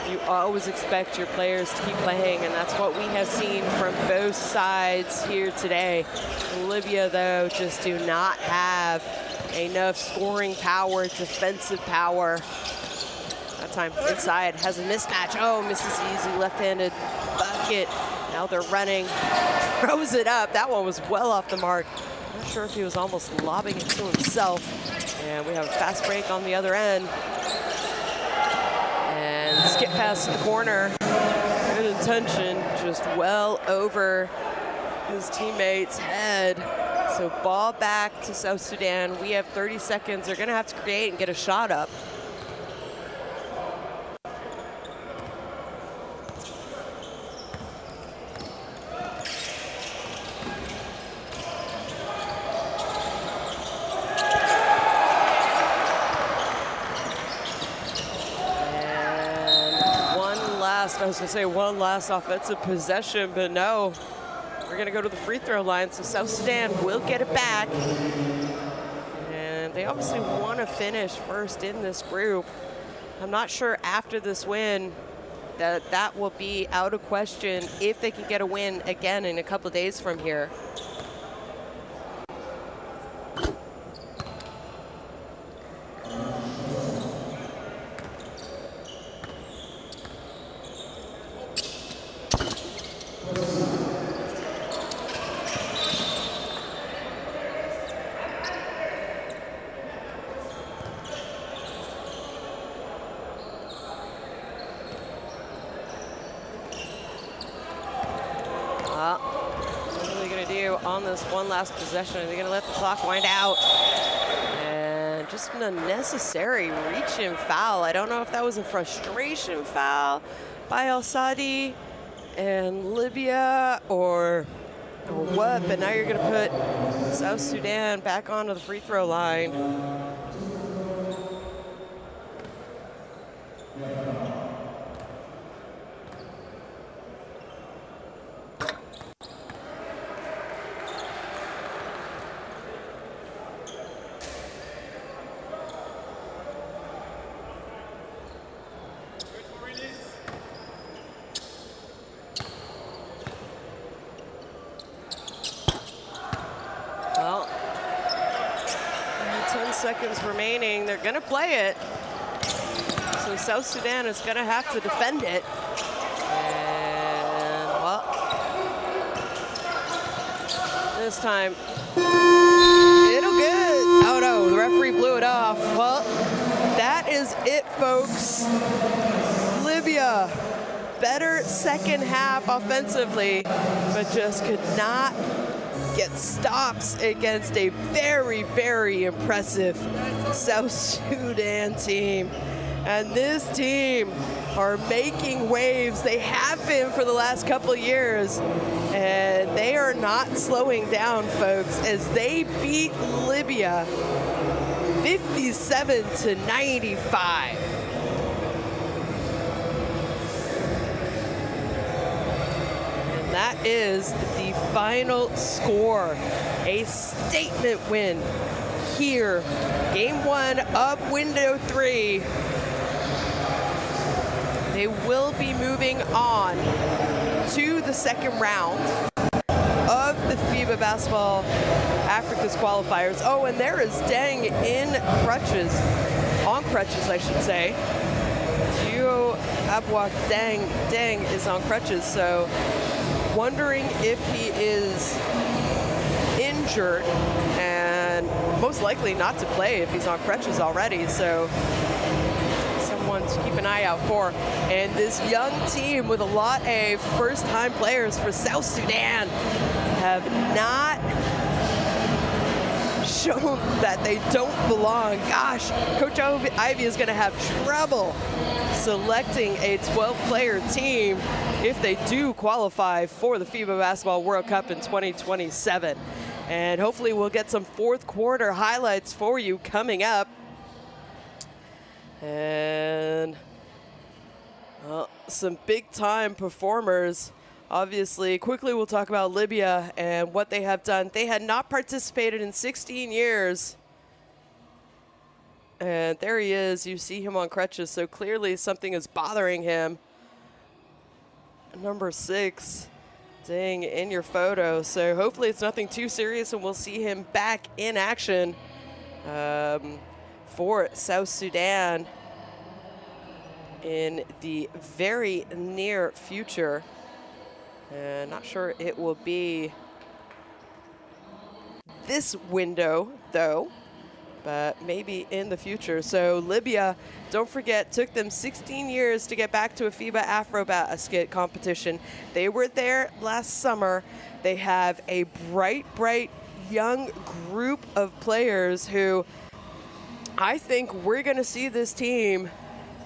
you always expect your players to keep playing, and that's what we have seen from both sides here today. Libya, though, just do not have enough scoring power, defensive power. That time inside has a mismatch. Oh, misses easy, left-handed bucket. Now they're running, throws it up. That one was well off the mark. Not sure if he was almost lobbing it to himself. And we have a fast break on the other end. And skip past the corner. Good intention, just well over his teammate's head. So ball back to South Sudan. We have 30 seconds. They're gonna have to create and get a shot up. I was gonna say one last offensive possession, but no. We're gonna go to the free throw line, so South Sudan will get it back. And they obviously want to finish first in this group. I'm not sure after this win that will be out of question if they can get a win again in a couple of days from here. On this one last possession, are they going to let the clock wind out? And just an unnecessary reach-in foul. I don't know if that was a frustration foul by El Sadi and Libya or what, but now you're going to put South Sudan back onto the free throw line. Seconds remaining. They're going to play it. So South Sudan is going to have to defend it. And, well, this time, it'll good. Oh, no, the referee blew it off. Well, that is it, folks. Libya, better second half offensively, but just could not get stops against a very, very impressive South Sudan team. And this team are making waves. They have been for the last couple of years. And they are not slowing down, folks, as they beat Libya 57-95. That is the final score. A statement win here. Game 1 of window 3. They will be moving on to the second round of the FIBA Basketball Africa's Qualifiers. Oh, and there is Deng in crutches. On crutches, I should say. Gio Abwak Deng is on crutches, so wondering if he is injured, and most likely not to play if he's on crutches already, so someone to keep an eye out for. And this young team with a lot of first-time players for South Sudan have not shown that they don't belong. Gosh, Coach Ivy is going to have trouble selecting a 12-player team if they do qualify for the FIBA Basketball World Cup in 2027. And hopefully we'll get some fourth quarter highlights for you coming up. And well, some big time performers Obviously, quickly we'll talk about Libya and what they have done. They had not participated in 16 years. And there he is. You see him on crutches, so clearly something is bothering him. Number 6, dang, in your photo. So hopefully it's nothing too serious and we'll see him back in action for South Sudan in the very near future. Not sure it will be this window, though, but maybe in the future. So Libya, don't forget, took them 16 years to get back to a FIBA Afrobasket competition. They were there last summer. They have a bright young group of players who I think we're going to see this team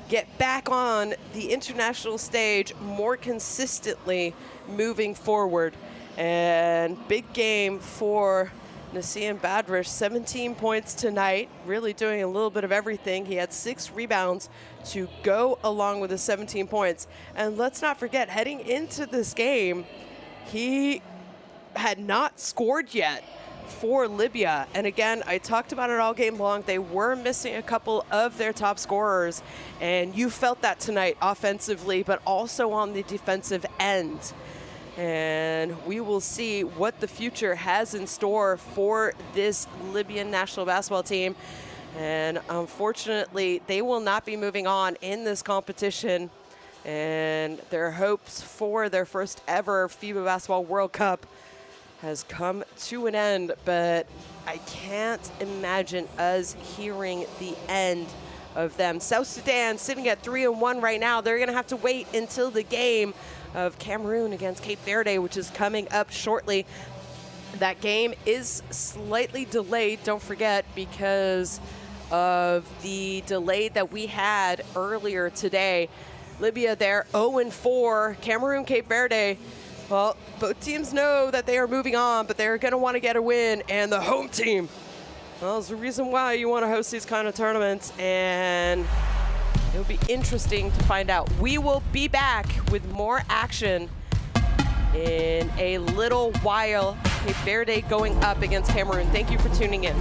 get back on the international stage more consistently moving forward. And big game for Nassim Badrish, 17 points tonight, really doing a little bit of everything. He had 6 rebounds to go along with the 17 points. And let's not forget, heading into this game, he had not scored yet for Libya. And again, I talked about it all game long. They were missing a couple of their top scorers, and you felt that tonight offensively, but also on the defensive end. And we will see what the future has in store for this Libyan national basketball team. And unfortunately, they will not be moving on in this competition. And their hopes for their first ever FIBA Basketball World Cup has come to an end, but I can't imagine us hearing the end of them. South Sudan sitting at 3-1 right now. They're gonna have to wait until the game of Cameroon against Cape Verde, which is coming up shortly. That game is slightly delayed, don't forget, because of the delay that we had earlier today. Libya there 0-4, Cameroon, Cape Verde. Well, both teams know that they are moving on, but they're going to want to get a win. And the home team, well, there's a reason why you want to host these kind of tournaments. And it'll be interesting to find out. We will be back with more action in a little while. Cape Verde going up against Cameroon. Thank you for tuning in.